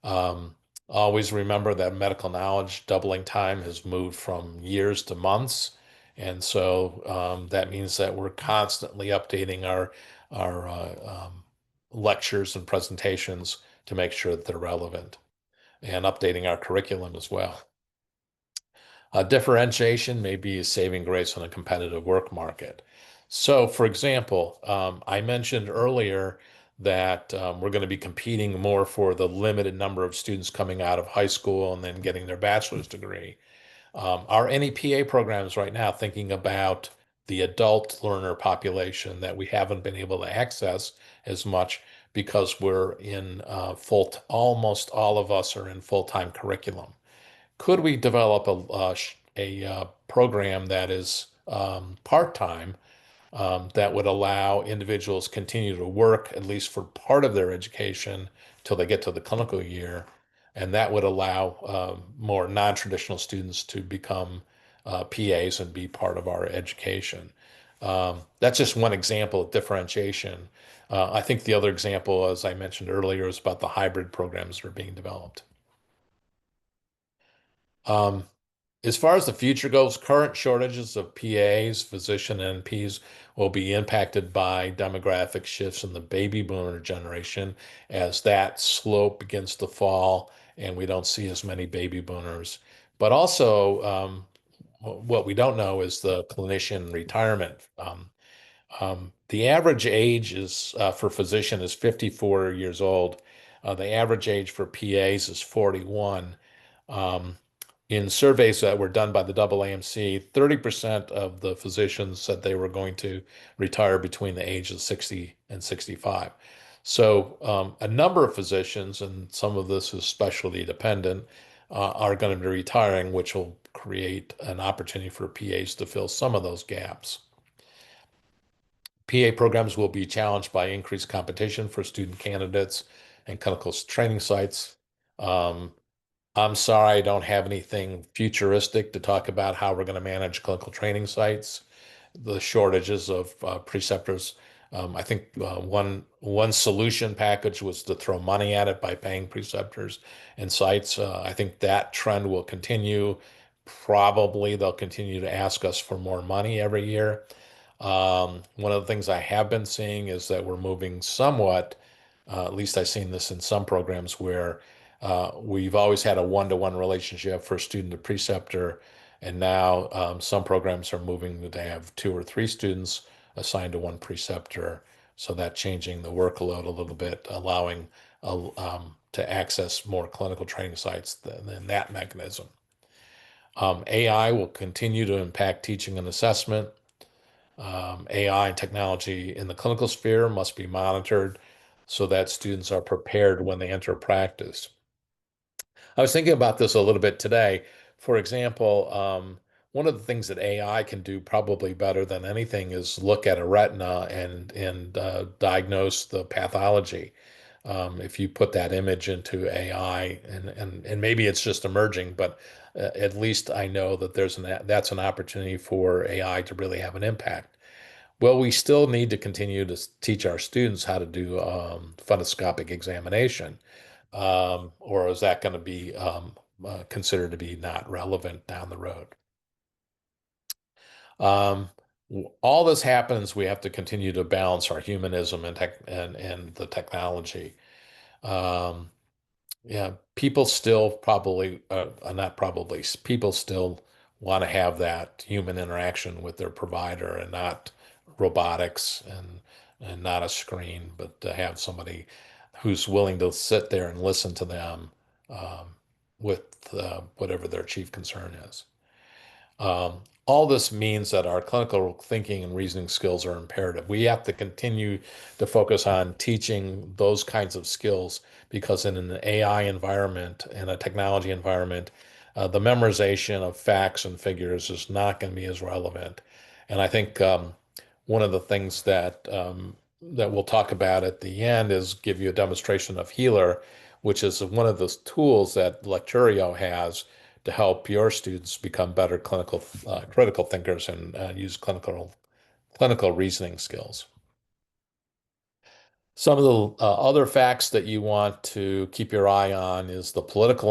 Um, Always remember that medical knowledge doubling time has moved from years to months. And so that means that we're constantly updating our lectures and presentations to make sure that they're relevant and updating our curriculum as well. Differentiation may be a saving grace on a competitive work market. So, for example, I mentioned earlier that we're going to be competing more for the limited number of students coming out of high school and then getting their bachelor's degree. Are any PA programs right now thinking about the adult learner population that we haven't been able to access as much because we're in almost all of us are in full-time curriculum? Could we develop a program that is part-time that would allow individuals continue to work at least for part of their education till they get to the clinical year, and that would allow more non-traditional students to become PAs and be part of our education. That's just one example of differentiation. I think the other example, as I mentioned earlier, is about the hybrid programs that are being developed. Um, As far as the future goes, current shortages of PAs, physician NPs will be impacted by demographic shifts in the baby boomer generation as that slope begins to fall and we don't see as many baby boomers. But also, what we don't know is the clinician retirement. The average age is for physician is 54 years old. The average age for PAs is 41. Um, in surveys that were done by the AAMC, 30% of the physicians said they were going to retire between the ages of 60 and 65. So, a number of physicians, and some of this is specialty dependent, are going to be retiring, which will create an opportunity for PAs to fill some of those gaps. PA programs will be challenged by increased competition for student candidates and clinical training sites. Um, I'm sorry, I don't have anything futuristic to talk about how we're going to manage clinical training sites, the shortages of preceptors. I think one solution package was to throw money at it by paying preceptors and sites. I think that trend will continue. Probably they'll continue to ask us for more money every year. One of the things I have been seeing is that we're moving somewhat, at least I've seen this in some programs where we've always had a one-to-one relationship for student to preceptor, and now some programs are moving to have two or three students assigned to one preceptor, so that changing the workload a little bit, allowing to access more clinical training sites than that mechanism. AI will continue to impact teaching and assessment. AI and technology in the clinical sphere must be monitored so that students are prepared when they enter practice. I was thinking about this a little bit today. For example, one of the things that AI can do probably better than anything is look at a retina and diagnose the pathology. If you put that image into AI, and maybe it's just emerging, but at least I know that that's an opportunity for AI to really have an impact. Well, we still need to continue to teach our students how to do fundoscopic examination, or is that going to be considered to be not relevant down the road? Um, all this happens, we have to continue to balance our humanism and the technology. Um, yeah, people still probably, not probably, people still want to have that human interaction with their provider and not robotics and not a screen, but to have somebody who's willing to sit there and listen to them with whatever their chief concern is. All this means that our clinical thinking and reasoning skills are imperative. We have to continue to focus on teaching those kinds of skills because in an AI environment and a technology environment, the memorization of facts and figures is not going to be as relevant. And I think one of the things that that we'll talk about at the end is give you a demonstration of Healer, which is one of those tools that Lecturio has to help your students become better critical thinkers and use clinical reasoning skills. Some of the other facts that you want to keep your eye on is the political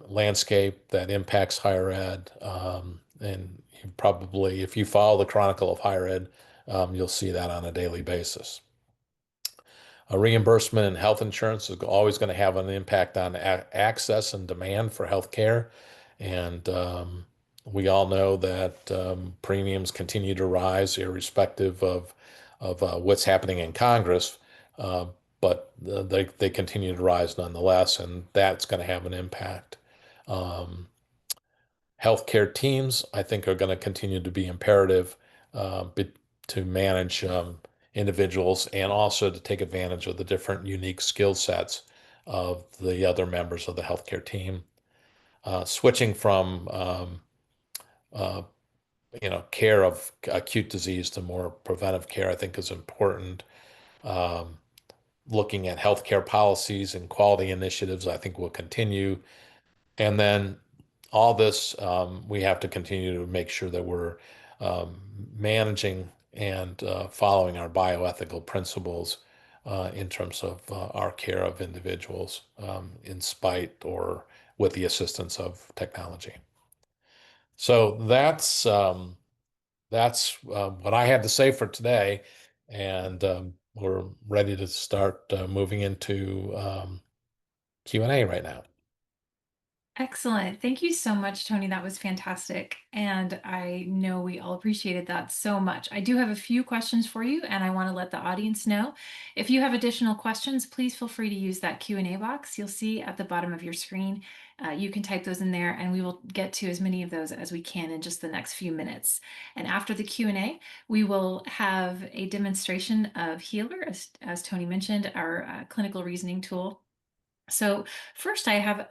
landscape that impacts higher ed. And you probably, if you follow the Chronicle of Higher Ed, you'll see that on a daily basis. Reimbursement and health insurance is always going to have an impact on access and demand for health care. And we all know that premiums continue to rise irrespective of what's happening in Congress. Uh, but they continue to rise nonetheless, and that's going to have an impact. Um, Healthcare teams, I think, are going to continue to be imperative uh, be- to manage individuals and also to take advantage of the different unique skill sets of the other members of the healthcare team. Switching from uh, care of acute disease to more preventive care, I think, is important. Um, Looking at healthcare policies and quality initiatives, I think will continue. And then all this, we have to continue to make sure that we're managing and following our bioethical principles in terms of our care of individuals, in spite or with the assistance of technology. So that's what I had to say for today, and we're ready to start moving into Q&A right now. Excellent. Thank you so much, Tony. That was fantastic. And I know we all appreciated that so much. I do have a few questions for you, and I want to let the audience know. If you have additional questions, please feel free to use that Q&A box you'll see at the bottom of your screen. You can type those in there, and we will get to as many of those as we can in just the next few minutes. And after the Q&A, we will have a demonstration of Healer, as Tony mentioned, our clinical reasoning tool. So first, I have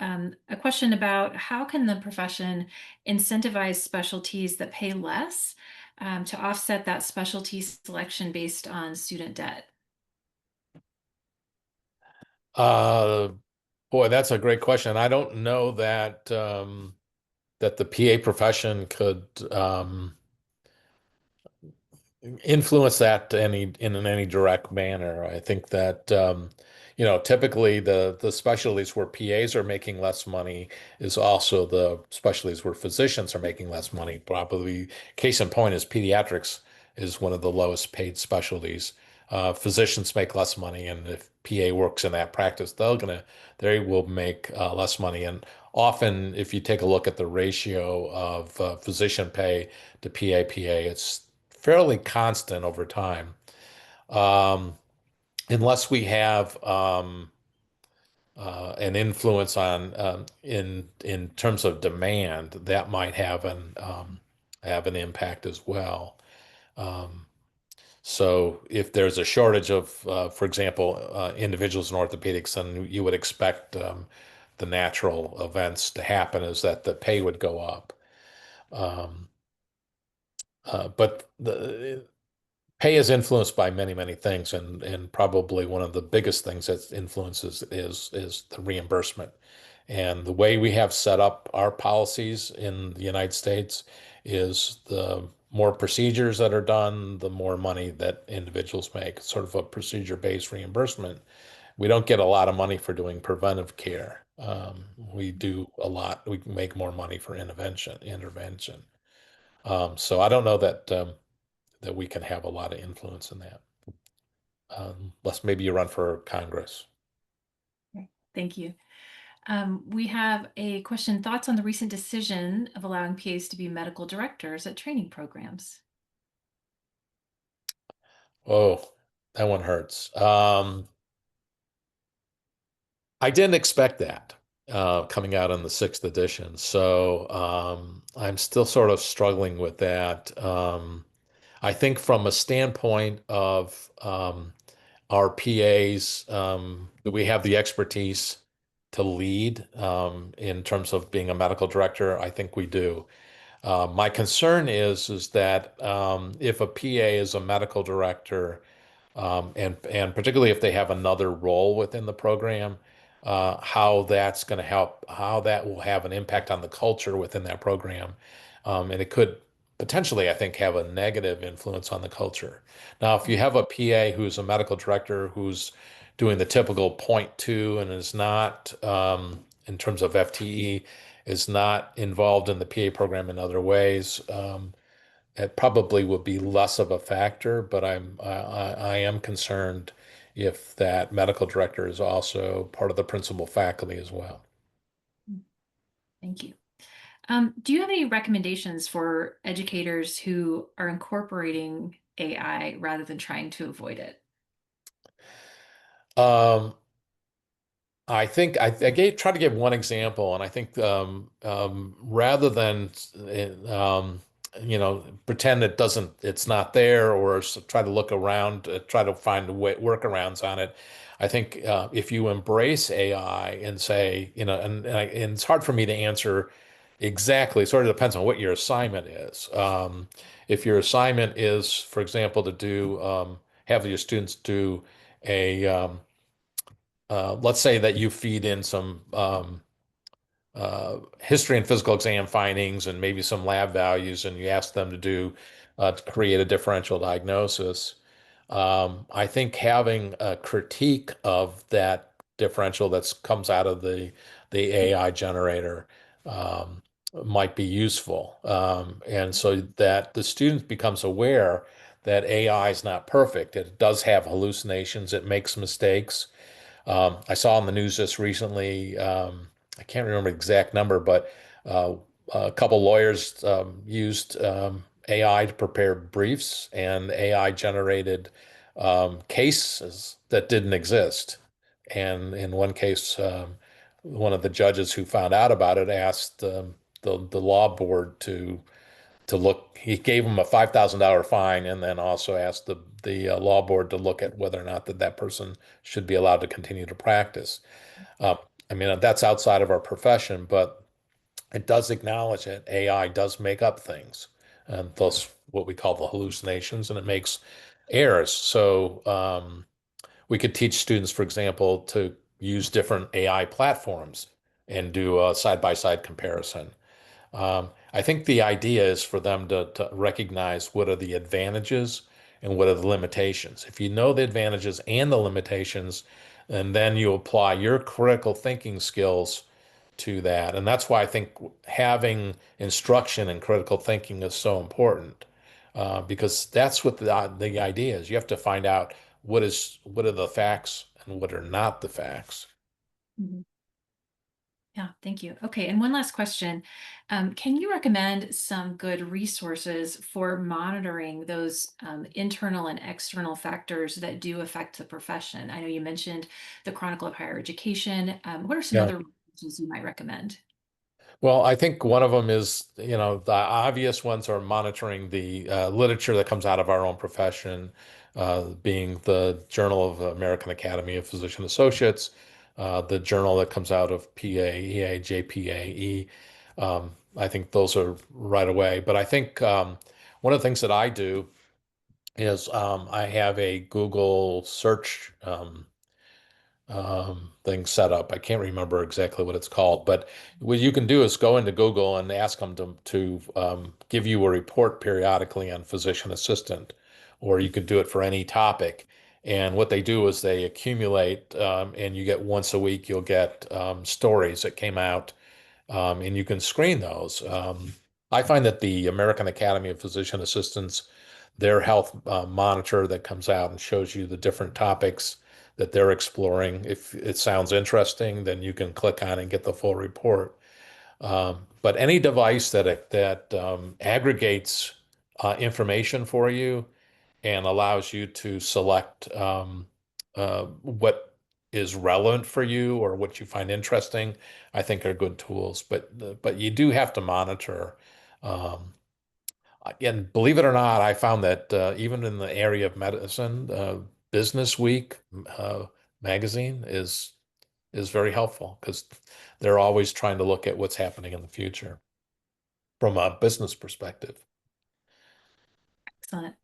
a question about how can the profession incentivize specialties that pay less to offset that specialty selection based on student debt? Uh, Boy, that's a great question. I don't know that the PA profession could influence that in any direct manner. I think that typically the specialties where PAs are making less money is also the specialties where physicians are making less money. Probably case in point is pediatrics is one of the lowest paid specialties. Physicians make less money, and if PA works in that practice, they will make less money. And often, if you take a look at the ratio of physician pay to PA, it's fairly constant over time. Um, Unless we have an influence on in terms of demand, that might have an impact as well. Um, so if there's a shortage of, for example, individuals in orthopedics, then you would expect the natural events to happen is that the pay would go up. Um, but the pay is influenced by many, many things, and probably one of the biggest things that influences is the reimbursement. And the way we have set up our policies in the United States is the more procedures that are done, the more money that individuals make. It's sort of a procedure-based reimbursement. We don't get a lot of money for doing preventive care. We do a lot. We make more money for intervention. So I don't know that we can have a lot of influence in that. Unless maybe you run for Congress. Okay, thank you. We have a question, thoughts on the recent decision of allowing PAs to be medical directors at training programs? Oh, that one hurts. I didn't expect that coming out in the sixth edition. So I'm still sort of struggling with that. I think from a standpoint of our PAs, do we have the expertise to lead in terms of being a medical director? I think we do. My concern is that if a PA is a medical director, And particularly if they have another role within the program, how that's going to help, how that will have an impact on the culture within that program. And it could potentially, I think, have a negative influence on the culture. Now, if you have a PA who's a medical director who's doing the typical point two and is not, in terms of FTE, is not involved in the PA program in other ways, it probably would be less of a factor, but I am concerned if that medical director is also part of the principal faculty as well. Thank you. Do you have any recommendations for educators who are incorporating AI rather than trying to avoid it? Um, I think try to give one example, and I think rather than pretend it's not there, or try to look around, try to find workarounds on it. I think if you embrace AI and say, and it's hard for me to answer exactly. It sort of depends on what your assignment is. If your assignment is, for example, to do have your students do a let's say that you feed in some history and physical exam findings and maybe some lab values, and you ask them to do to create a differential diagnosis. I think having a critique of that differential that comes out of the AI generator um, might be useful, and so that the student becomes aware that AI is not perfect. It does have hallucinations. It makes mistakes. I saw on the news just recently, I can't remember the exact number, but uh, a couple lawyers used AI to prepare briefs, and AI generated cases that didn't exist. And in one case, one of the judges who found out about it asked the law board to look. He gave him a $5,000 fine, and then also asked the law board to look at whether or not that person should be allowed to continue to practice. Uh, I mean, that's outside of our profession, but it does acknowledge that AI does make up things, and thus what we call the hallucinations, and it makes errors. So we could teach students, for example, to use different AI platforms and do a side-by-side comparison. I think the idea is for them to recognize what are the advantages and what are the limitations. If you know the advantages and the limitations, and then you apply your critical thinking skills to that. And that's why I think having instruction in critical thinking is so important, because that's what the idea is. You have to find out what are the facts and what are not the facts. Mhm. Yeah, thank you. Okay, and one last question. Can you recommend some good resources for monitoring those internal and external factors that do affect the profession? I know you mentioned the Chronicle of Higher Education. What are some Yeah. other resources you might recommend? Well, I think one of them is, the obvious ones are monitoring the literature that comes out of our own profession, being the Journal of American Academy of Physician Associates, the journal that comes out of PAEA, JPAE. I think those are right away. But I think one of the things that I do is I have a Google search thing set up. I can't remember exactly what it's called, but what you can do is go into Google and ask them to give you a report periodically on physician assistant, or you can do it for any topic. And what they do is they accumulate, and you get once a week, you'll get stories that came out, and you can screen those. I find that the American Academy of Physician Assistants, their health monitor that comes out and shows you the different topics that they're exploring. If it sounds interesting, then you can click on and get the full report. But any device that aggregates information for you and allows you to select what is relevant for you or what you find interesting, I think are good tools. But you do have to monitor. Um, and believe it or not, I found that even in the area of medicine, Business Week uh, magazine is very helpful because they're always trying to look at what's happening in the future from a business perspective. Excellent.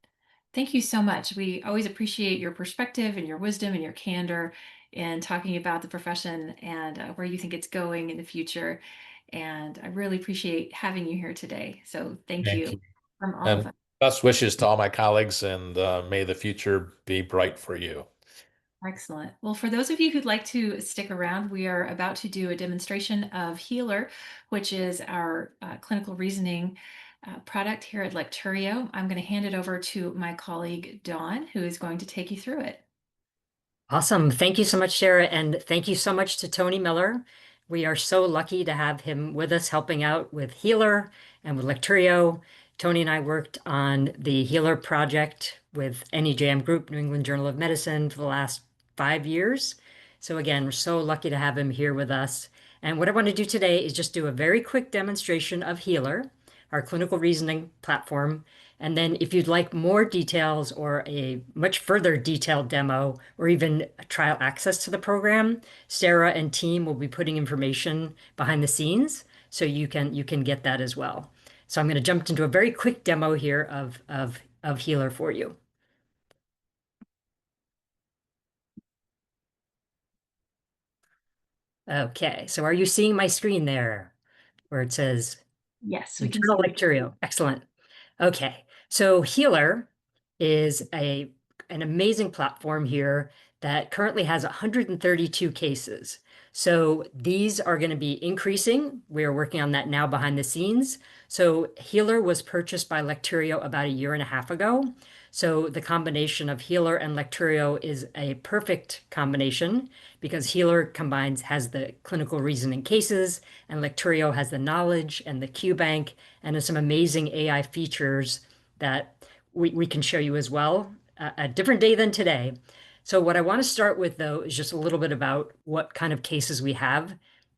Thank you so much. We always appreciate your perspective and your wisdom and your candor in talking about the profession and where you think it's going in the future. And I really appreciate having you here today. So thank Thank you you. from all of And us. best wishes to all my colleagues, and may the future be bright for you. Excellent. Well, for those of you who'd like to stick around, we are about to do a demonstration of Healer, which is our clinical reasoning product here at Lecturio. I'm going to hand it over to my colleague, Dawn, who is going to take you through it. Awesome. Thank you so much, Sarah. And thank you so much to Tony Miller. We are so lucky to have him with us helping out with Healer and with Lecturio. Tony and I worked on the Healer project with NEJM Group, New England Journal of Medicine, for the last 5 years. So again, we're so lucky to have him here with us. And what I want to do today is just do a very quick demonstration of Healer, our clinical reasoning platform. And then if you'd like more details or a much further detailed demo or even trial access to the program, Sarah and team will be putting information behind the scenes so you can get that as well. So I'm going to jump into a very quick demo here of Healer for you. Okay, so are you seeing my screen there where it says Yes, we can internal see you. Lecturio? Excellent. Okay, so Healer is an amazing platform here that currently has 132 cases. So these are going to be increasing. We are working on that now behind the scenes. So Healer was purchased by Lecturio about a year and a half ago. So the combination of Healer and Lecturio is a perfect combination because Healer has the clinical reasoning cases, and Lecturio has the knowledge and the QBank and some amazing AI features that we can show you as well a different day than today. So what I want to start with, though, is just a little bit about what kind of cases we have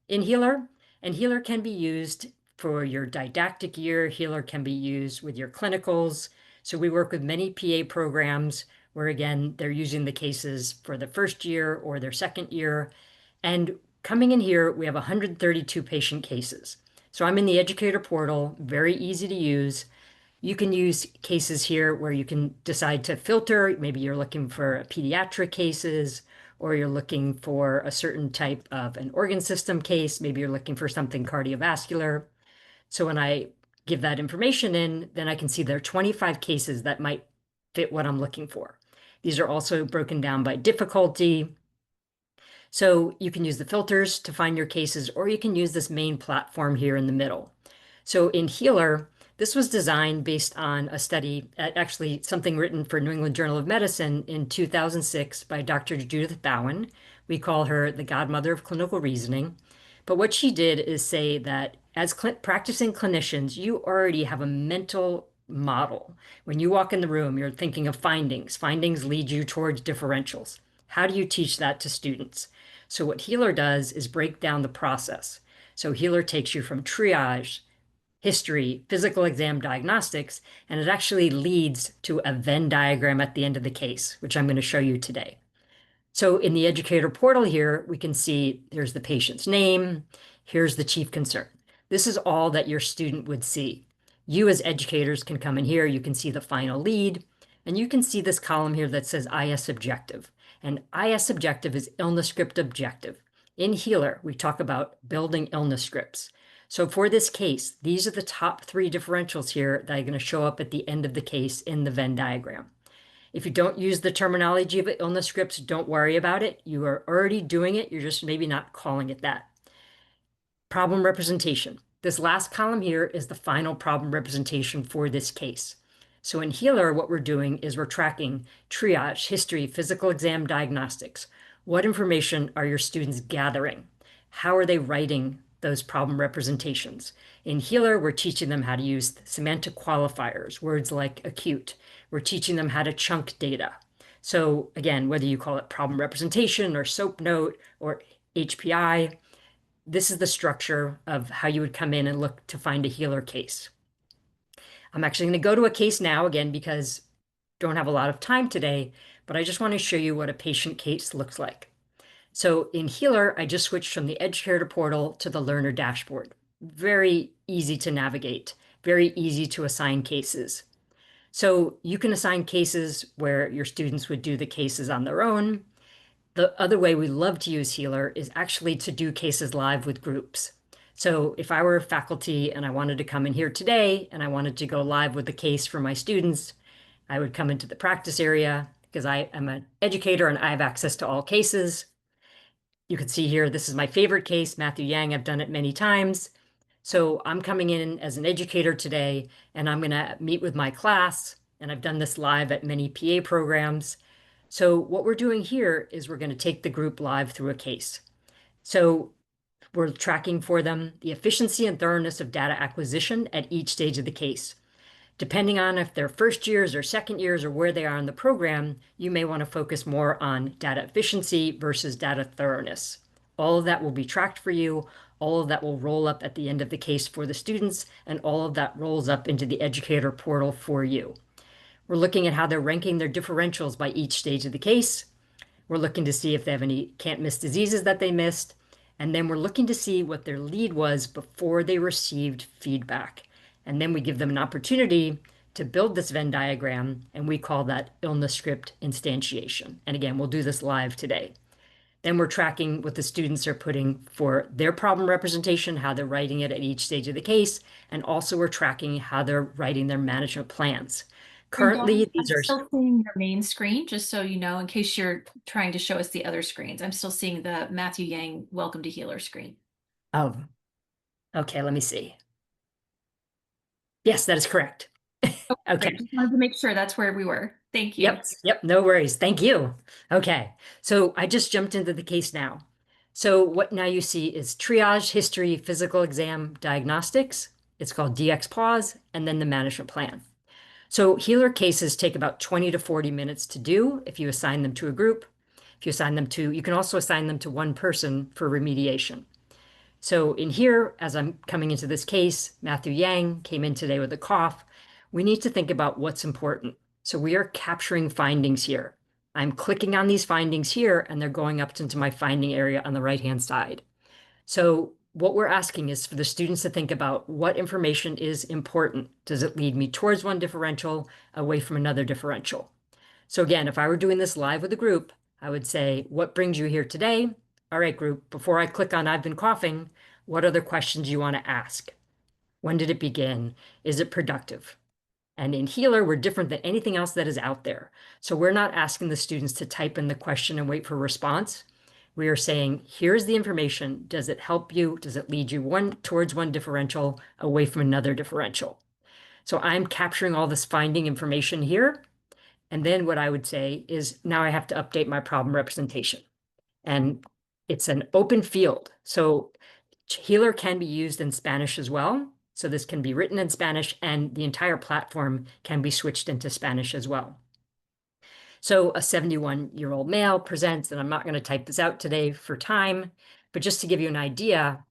in Healer. And Healer can be used for your didactic year. Healer can be used with your clinicals. So we work with many PA programs where, again, they're using the cases for the first year or their second year. And coming in here, we have 132 patient cases. So I'm in the educator portal, very easy to use. You can use cases here where you can decide to filter. Maybe you're looking for pediatric cases, or you're looking for a certain type of an organ system case. Maybe you're looking for something cardiovascular. So when I give that information in, then I can see there are 25 cases that might fit what I'm looking for. These are also broken down by difficulty. So you can use the filters to find your cases, or you can use this main platform here in the middle. So in Healer, this was designed based on a study, actually something written for New England Journal of Medicine in 2006 by Dr. Judith Bowen. We call her the godmother of clinical reasoning. But what she did is say that as practicing clinicians, you already have a mental model. When you walk in the room, you're thinking of findings. Findings lead you towards differentials. How do you teach that to students? So what Healer does is break down the process. So Healer takes you from triage, history, physical exam diagnostics, and it actually leads to a Venn diagram at the end of the case, which I'm going to show you today. So in the educator portal here, we can see here's the patient's name, here's the chief concern. This is all that your student would see. You as educators can come in here, you can see the final lead, and you can see this column here that says IS objective. And IS objective is illness script objective. In Healer, we talk about building illness scripts. So for this case, these are the top 3 differentials here that are going to show up at the end of the case in the Venn diagram. If you don't use the terminology of illness scripts, don't worry about it. You are already doing it. You're just maybe not calling it that. Problem representation. This last column here is the final problem representation for this case. So in Healer, what we're doing is we're tracking triage, history, physical exam, diagnostics. What information are your students gathering? How are they writing those problem representations? In Healer, we're teaching them how to use semantic qualifiers, words like acute. We're teaching them how to chunk data. So again, whether you call it problem representation or SOAP note or HPI, this is the structure of how you would come in and look to find a Healer case. I'm actually going to go to a case now again because don't have a lot of time today, but I just want to show you what a patient case looks like. So in Healer, I just switched from the educator portal to the learner dashboard. Very easy to navigate, very easy to assign cases. So you can assign cases where your students would do the cases on their own. The other way we love to use Healer is actually to do cases live with groups. So if I were faculty and I wanted to come in here today and I wanted to go live with the case for my students, I would come into the practice area because I am an educator and I have access to all cases. You can see here, this is my favorite case, Matthew Yang. I've done it many times. So I'm coming in as an educator today, and I'm going to meet with my class. And I've done this live at many PA programs. So what we're doing here is we're going to take the group live through a case. So we're tracking for them the efficiency and thoroughness of data acquisition at each stage of the case. Depending on if they're first years or second years or where they are in the program, you may want to focus more on data efficiency versus data thoroughness. All of that will be tracked for you. All of that will roll up at the end of the case for the students, and all of that rolls up into the educator portal for you. We're looking at how they're ranking their differentials by each stage of the case. We're looking to see if they have any can't miss diseases that they missed. And then we're looking to see what their lead was before they received feedback. And then we give them an opportunity to build this Venn diagram, and we call that illness script instantiation. And again, we'll do this live today. Then we're tracking what the students are putting for their problem representation, how they're writing it at each stage of the case, and also we're tracking how they're writing their management plans. And Dawn, Currently, these I'm are, still seeing your main screen, just so you know, in case you're trying to show us the other screens. I'm still seeing the Matthew Yang Welcome to Healer screen. oh, okay, let me see. Yes, that is correct. Okay. Great. Just wanted to make sure that's where we were. Thank you. Yep, no worries. Thank you. Okay, so I just jumped into the case now. So what now you see is triage, history, physical exam, diagnostics. It's called DX pause, and then the management plan. So healer cases take about 20 to 40 minutes to do if you assign them to a group. If you assign them to, you can also assign them to one person for remediation. So in here, as I'm coming into this case, Matthew Yang came in today with a cough. We need to think about what's important. So we are capturing findings here. I'm clicking on these findings here, and they're going up into my finding area on the right-hand side. So what we're asking is for the students to think about what information is important. Does it lead me towards one differential, away from another differential? So again, if I were doing this live with a group, I would say, what brings you here today? All right, group, before I click on I've been coughing, what other questions do you want to ask? When did it begin? Is it productive? And in Healer, we're different than anything else that is out there. So we're not asking the students to type in the question and wait for a response. We are saying, here's the information. Does it help you? Does it lead you towards one differential, away from another differential? So I'm capturing all this finding information here. And then what I would say is now I have to update my problem representation. And it's an open field. So Healer can be used in Spanish as well. So this can be written in Spanish, and the entire platform can be switched into Spanish as well. So a 71-year-old male presents, and I'm not going to type this out today for time, but just to give you an idea,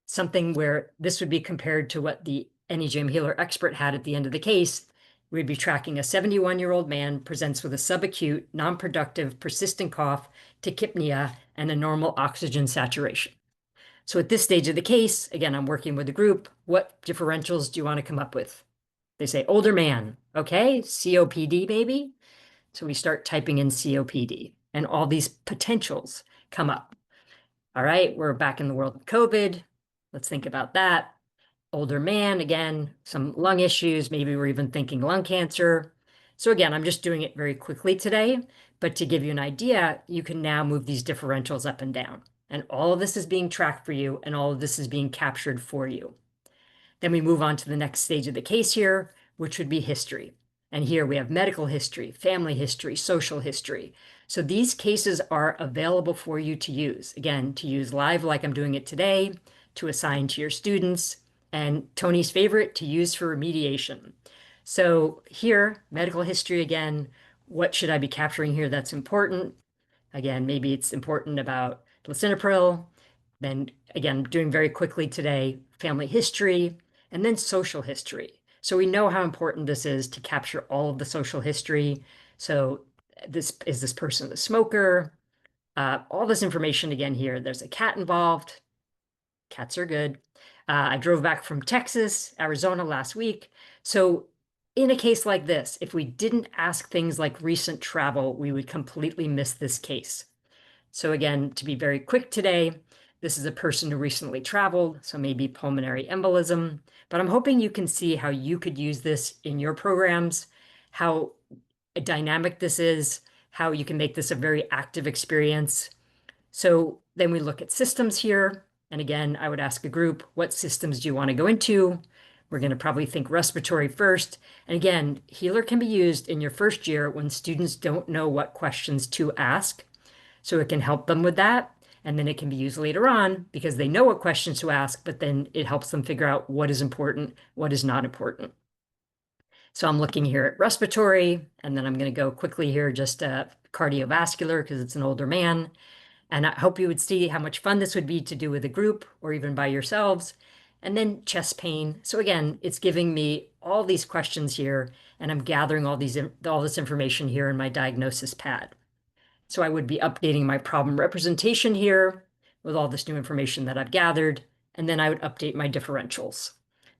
something where this would be compared to what the NEJM Healer expert had at the end of the case. We'd be tracking a 71-year-old man presents with a subacute, non-productive, persistent cough, tachypnea, and a normal oxygen saturation. So at this stage of the case, again, I'm working with the group. What differentials do you want to come up with? They say older man. Okay, COPD maybe. So we start typing in COPD, and all these potentials come up. All right, we're back in the world of COVID. Let's think about that. Older man, again, some lung issues. Maybe we're even thinking lung cancer. So again, I'm just doing it very quickly today, but to give you an idea, you can now move these differentials up and down. And all of this is being tracked for you, and all of this is being captured for you. Then we move on to the next stage of the case here, which would be history. And here we have medical history, family history, social history. So these cases are available for you to use. Again, to use live like I'm doing it today, to assign to your students, and Tony's favorite, to use for remediation. So here, medical history again, what should I be capturing here that's important? Again, maybe it's important about lisinopril. Then again, doing very quickly today, family history, and then social history. So we know how important this is to capture all of the social history. So this person a smoker? All this information again here. There's a cat involved. Cats are good. I drove back from Texas, Arizona last week. So in a case like this, if we didn't ask things like recent travel, we would completely miss this case. So again, to be very quick today, this is a person who recently traveled, so maybe pulmonary embolism, but I'm hoping you can see how you could use this in your programs, how dynamic this is, how you can make this a very active experience. So then we look at systems here. And again, I would ask a group, what systems do you want to go into? We're going to probably think respiratory first. And again, Healer can be used in your first year when students don't know what questions to ask. So it can help them with that. And then it can be used later on because they know what questions to ask, but then it helps them figure out what is important, what is not important. So I'm looking here at respiratory, and then I'm going to go quickly here just cardiovascular because it's an older man. And I hope you would see how much fun this would be to do with a group or even by yourselves. And then chest pain. So again, it's giving me all these questions here, and I'm gathering all this information here in my diagnosis pad. So I would be updating my problem representation here with all this new information that I've gathered, and then I would update my differentials.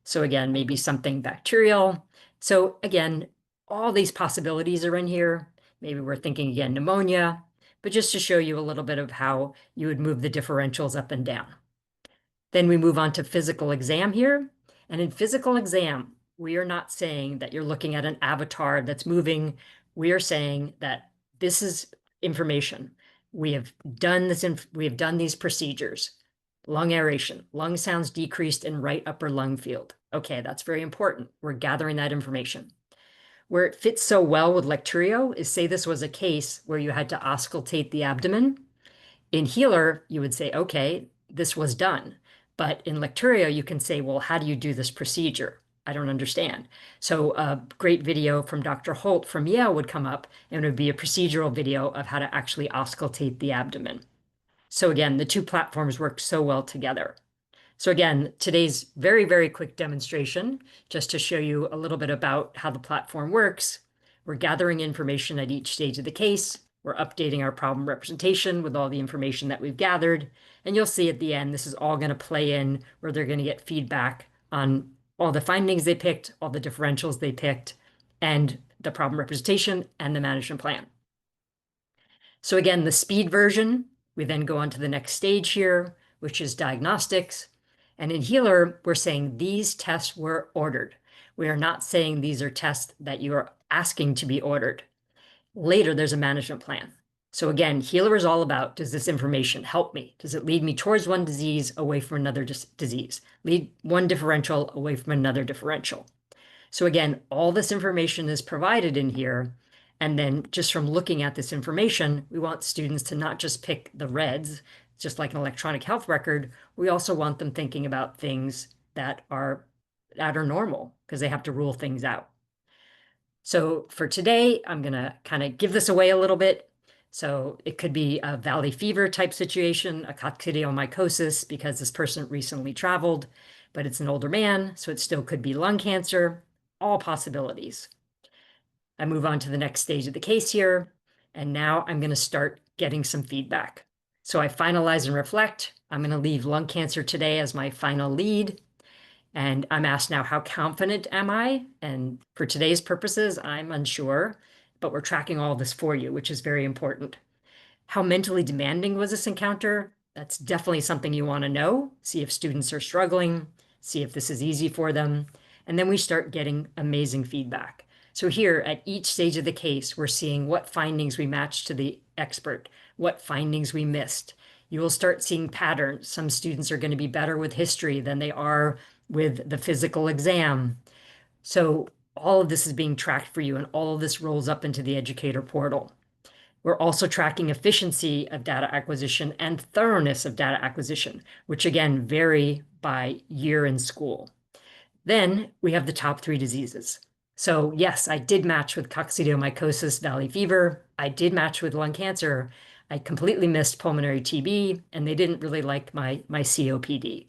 So again, maybe something bacterial. So again, all these possibilities are in here. Maybe we're thinking again pneumonia, but just to show you a little bit of how you would move the differentials up and down. Then we move on to physical exam here. And in physical exam, we are not saying that you're looking at an avatar that's moving. We are saying that this is information. We have done these procedures. Lung aeration, lung sounds decreased in right upper lung field. Okay, that's very important. We're gathering that information. Where it fits so well with Lecturio is, say this was a case where you had to auscultate the abdomen. In Healer, you would say, okay, this was done. But in Lecturio, you can say, well, how do you do this procedure? I don't understand. So a great video from Dr. Holt from Yale would come up, and it would be a procedural video of how to actually auscultate the abdomen. So again, the two platforms work so well together. So again, today's very, very quick demonstration, just to show you a little bit about how the platform works. We're gathering information at each stage of the case. We're updating our problem representation with all the information that we've gathered. And you'll see at the end, this is all going to play in where they're going to get feedback on all the findings they picked, all the differentials they picked, and the problem representation and the management plan. So again, the speed version, we then go on to the next stage here, which is diagnostics. And in Healer, we're saying these tests were ordered. We are not saying these are tests that you are asking to be ordered. Later, there's a management plan. So again, Healer is all about, does this information help me? Does it lead me towards one disease, away from another disease? Lead one differential away from another differential. So again, all this information is provided in here. And then just from looking at this information, we want students to not just pick the reds, just like an electronic health record. We also want them thinking about things that are normal because they have to rule things out. So for today, I'm going to kind of give this away a little bit. So it could be a valley fever type situation, a coccidioidomycosis because this person recently traveled, but it's an older man, so it still could be lung cancer, all possibilities. I move on to the next stage of the case here, and now I'm going to start getting some feedback. So I finalize and reflect. I'm going to leave lung cancer today as my final lead. And I'm asked now, how confident am I? And for today's purposes, I'm unsure, but we're tracking all this for you, which is very important. How mentally demanding was this encounter? That's definitely something you want to know. See if students are struggling, see if this is easy for them. And then we start getting amazing feedback. So here at each stage of the case, we're seeing what findings we matched to the expert, what findings we missed. You will start seeing patterns. Some students are going to be better with history than they are with the physical exam. So all of this is being tracked for you, and all of this rolls up into the educator portal. We're also tracking efficiency of data acquisition and thoroughness of data acquisition, which again vary by year in school. Then we have the top 3 diseases. So yes, I did match with coccidioidomycosis, valley fever. I did match with lung cancer. I completely missed pulmonary TB, and they didn't really like my COPD.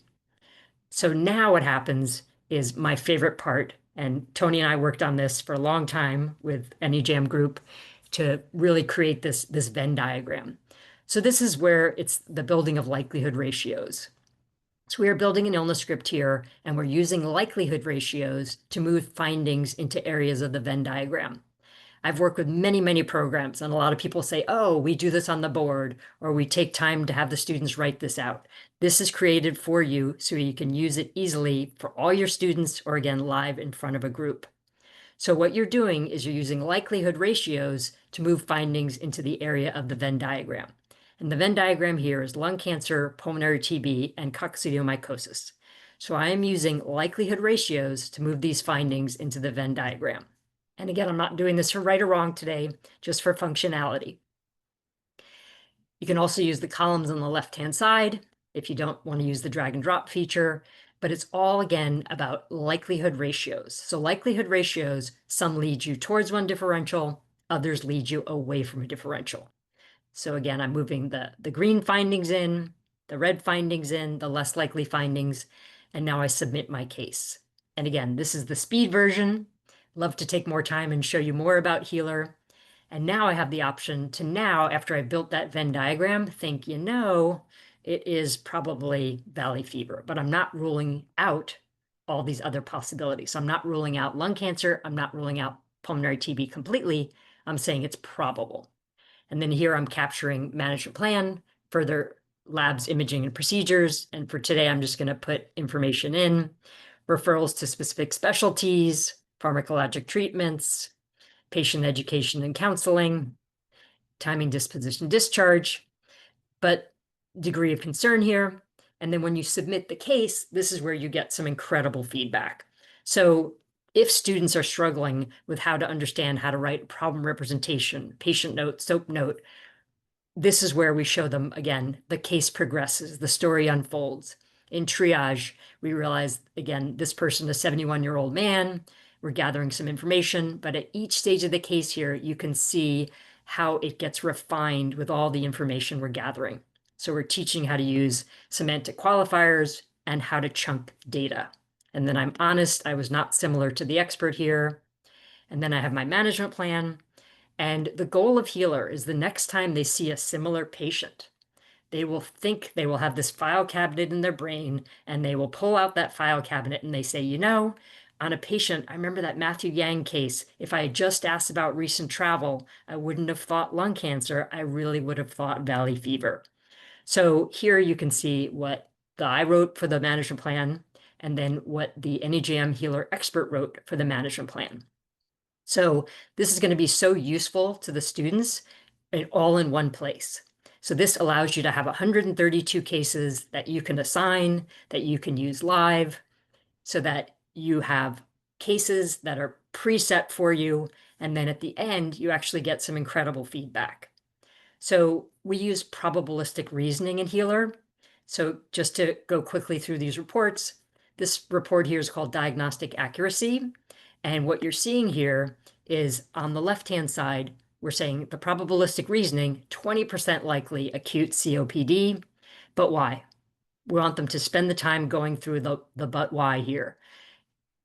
So now what happens is my favorite part, and Tony and I worked on this for a long time with AnyJam group to really create this Venn diagram. So this is where it's the building of likelihood ratios. So we are building an illness script here, and we're using likelihood ratios to move findings into areas of the Venn diagram. I've worked with many, many programs, and a lot of people say, oh, we do this on the board, or we take time to have the students write this out. This is created for you so you can use it easily for all your students, or again, live in front of a group. So what you're doing is you're using likelihood ratios to move findings into the area of the Venn diagram. And the Venn diagram here is lung cancer, pulmonary TB, and coccidiomycosis. So I am using likelihood ratios to move these findings into the Venn diagram. And again, I'm not doing this for right or wrong today, just for functionality. You can also use the columns on the left-hand side if you don't want to use the drag and drop feature, but it's all, again, about likelihood ratios. So likelihood ratios, some lead you towards one differential, others lead you away from a differential. So again, I'm moving the green findings in, the red findings in, the less likely findings, and now I submit my case. And again, this is the speed version. Love to take more time and show you more about Healer. And now I have the option to now, after I built that Venn diagram, think, it is probably valley fever, but I'm not ruling out all these other possibilities. So I'm not ruling out lung cancer. I'm not ruling out pulmonary TB completely. I'm saying it's probable. And then here I'm capturing management plan, further labs, imaging, and procedures. And for today, I'm just going to put information in, referrals to specific specialties, pharmacologic treatments, patient education and counseling, timing, disposition, discharge, but degree of concern here. And then when you submit the case, this is where you get some incredible feedback. So if students are struggling with how to understand how to write problem representation, patient note, SOAP note, this is where we show them, again, the case progresses, the story unfolds. In triage, we realize, again, this person is a 71-year-old man. We're gathering some information, but at each stage of the case here, you can see how it gets refined with all the information we're gathering. So we're teaching how to use semantic qualifiers and how to chunk data. And then I'm honest, I was not similar to the expert here. And then I have my management plan. And the goal of Healer is the next time they see a similar patient, they will think they will have this file cabinet in their brain, and they will pull out that file cabinet and they say, on a patient, I remember that Matthew Yang case. If I had just asked about recent travel, I wouldn't have thought lung cancer. I really would have thought valley fever. So here you can see what I wrote for the management plan, and then what the NEJM Healer expert wrote for the management plan. So this is going to be so useful to the students and all in one place. So this allows you to have 132 cases that you can assign, that you can use live, so that you have cases that are preset for you. And then at the end, you actually get some incredible feedback. So we use probabilistic reasoning in Healer. So just to go quickly through these reports, this report here is called diagnostic accuracy. And what you're seeing here is on the left-hand side, we're saying the probabilistic reasoning, 20% likely acute COPD. But why? We want them to spend the time going through the but why here.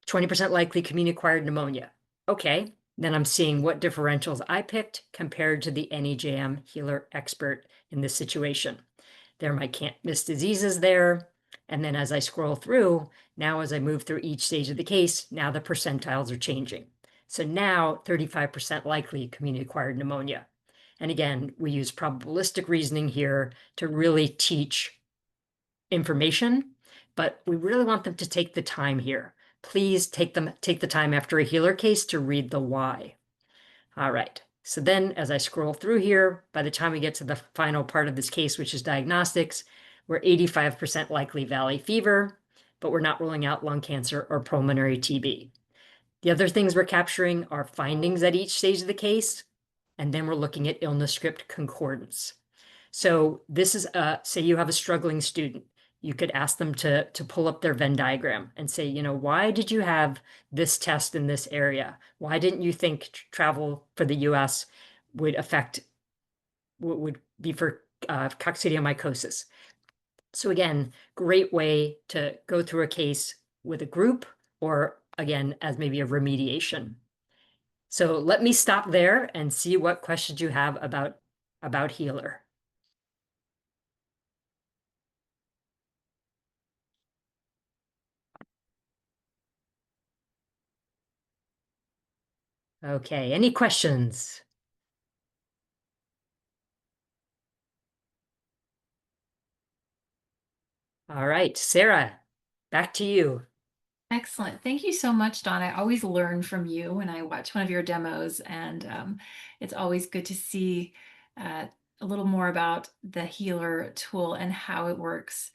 20% likely community-acquired pneumonia. Okay, then I'm seeing what differentials I picked compared to the NEJM Healer expert in this situation. There are my can't miss diseases there. And then as I scroll through, now as I move through each stage of the case, now the percentiles are changing. So now 35% likely community-acquired pneumonia. And again, we use probabilistic reasoning here to really teach information, but we really want them to take the time here. Please take the time after a Healer case to read the why. All right. So then as I scroll through here, by the time we get to the final part of this case, which is diagnostics, we're 85% likely valley fever, but we're not ruling out lung cancer or pulmonary TB. The other things we're capturing are findings at each stage of the case, and then we're looking at illness script concordance. So this is, say you have a struggling student. You could ask them to pull up their Venn diagram and say, why did you have this test in this area? Why didn't you think travel for the US would be for coccidiomycosis? So again, great way to go through a case with a group, or again, as maybe a remediation. So let me stop there and see what questions you have about Healer. Okay, any questions? All right, Sarah, back to you. Excellent. Thank you so much, Dawn. I always learn from you when I watch one of your demos, and it's always good to see uh, a little more about the Healer tool and how it works.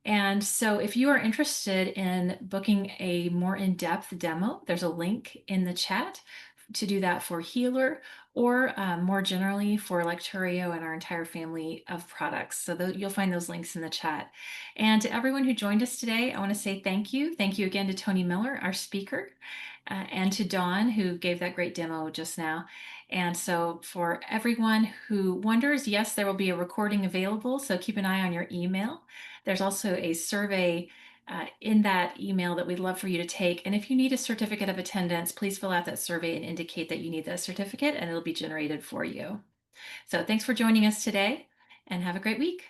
And so if you are interested in booking a more in-depth demo, there's a link in the chat to do that for Healer or more generally for Lecturio and our entire family of products. So you'll find those links in the chat. And to everyone who joined us today, I want to say thank you. Thank you again to Tony Miller, our speaker, and to Dawn, who gave that great demo just now. And so for everyone who wonders, yes, there will be a recording available, so keep an eye on your email. There's also a survey in that email that we'd love for you to take. And if you need a certificate of attendance, please fill out that survey and indicate that you need that certificate, and it'll be generated for you. So thanks for joining us today, and have a great week.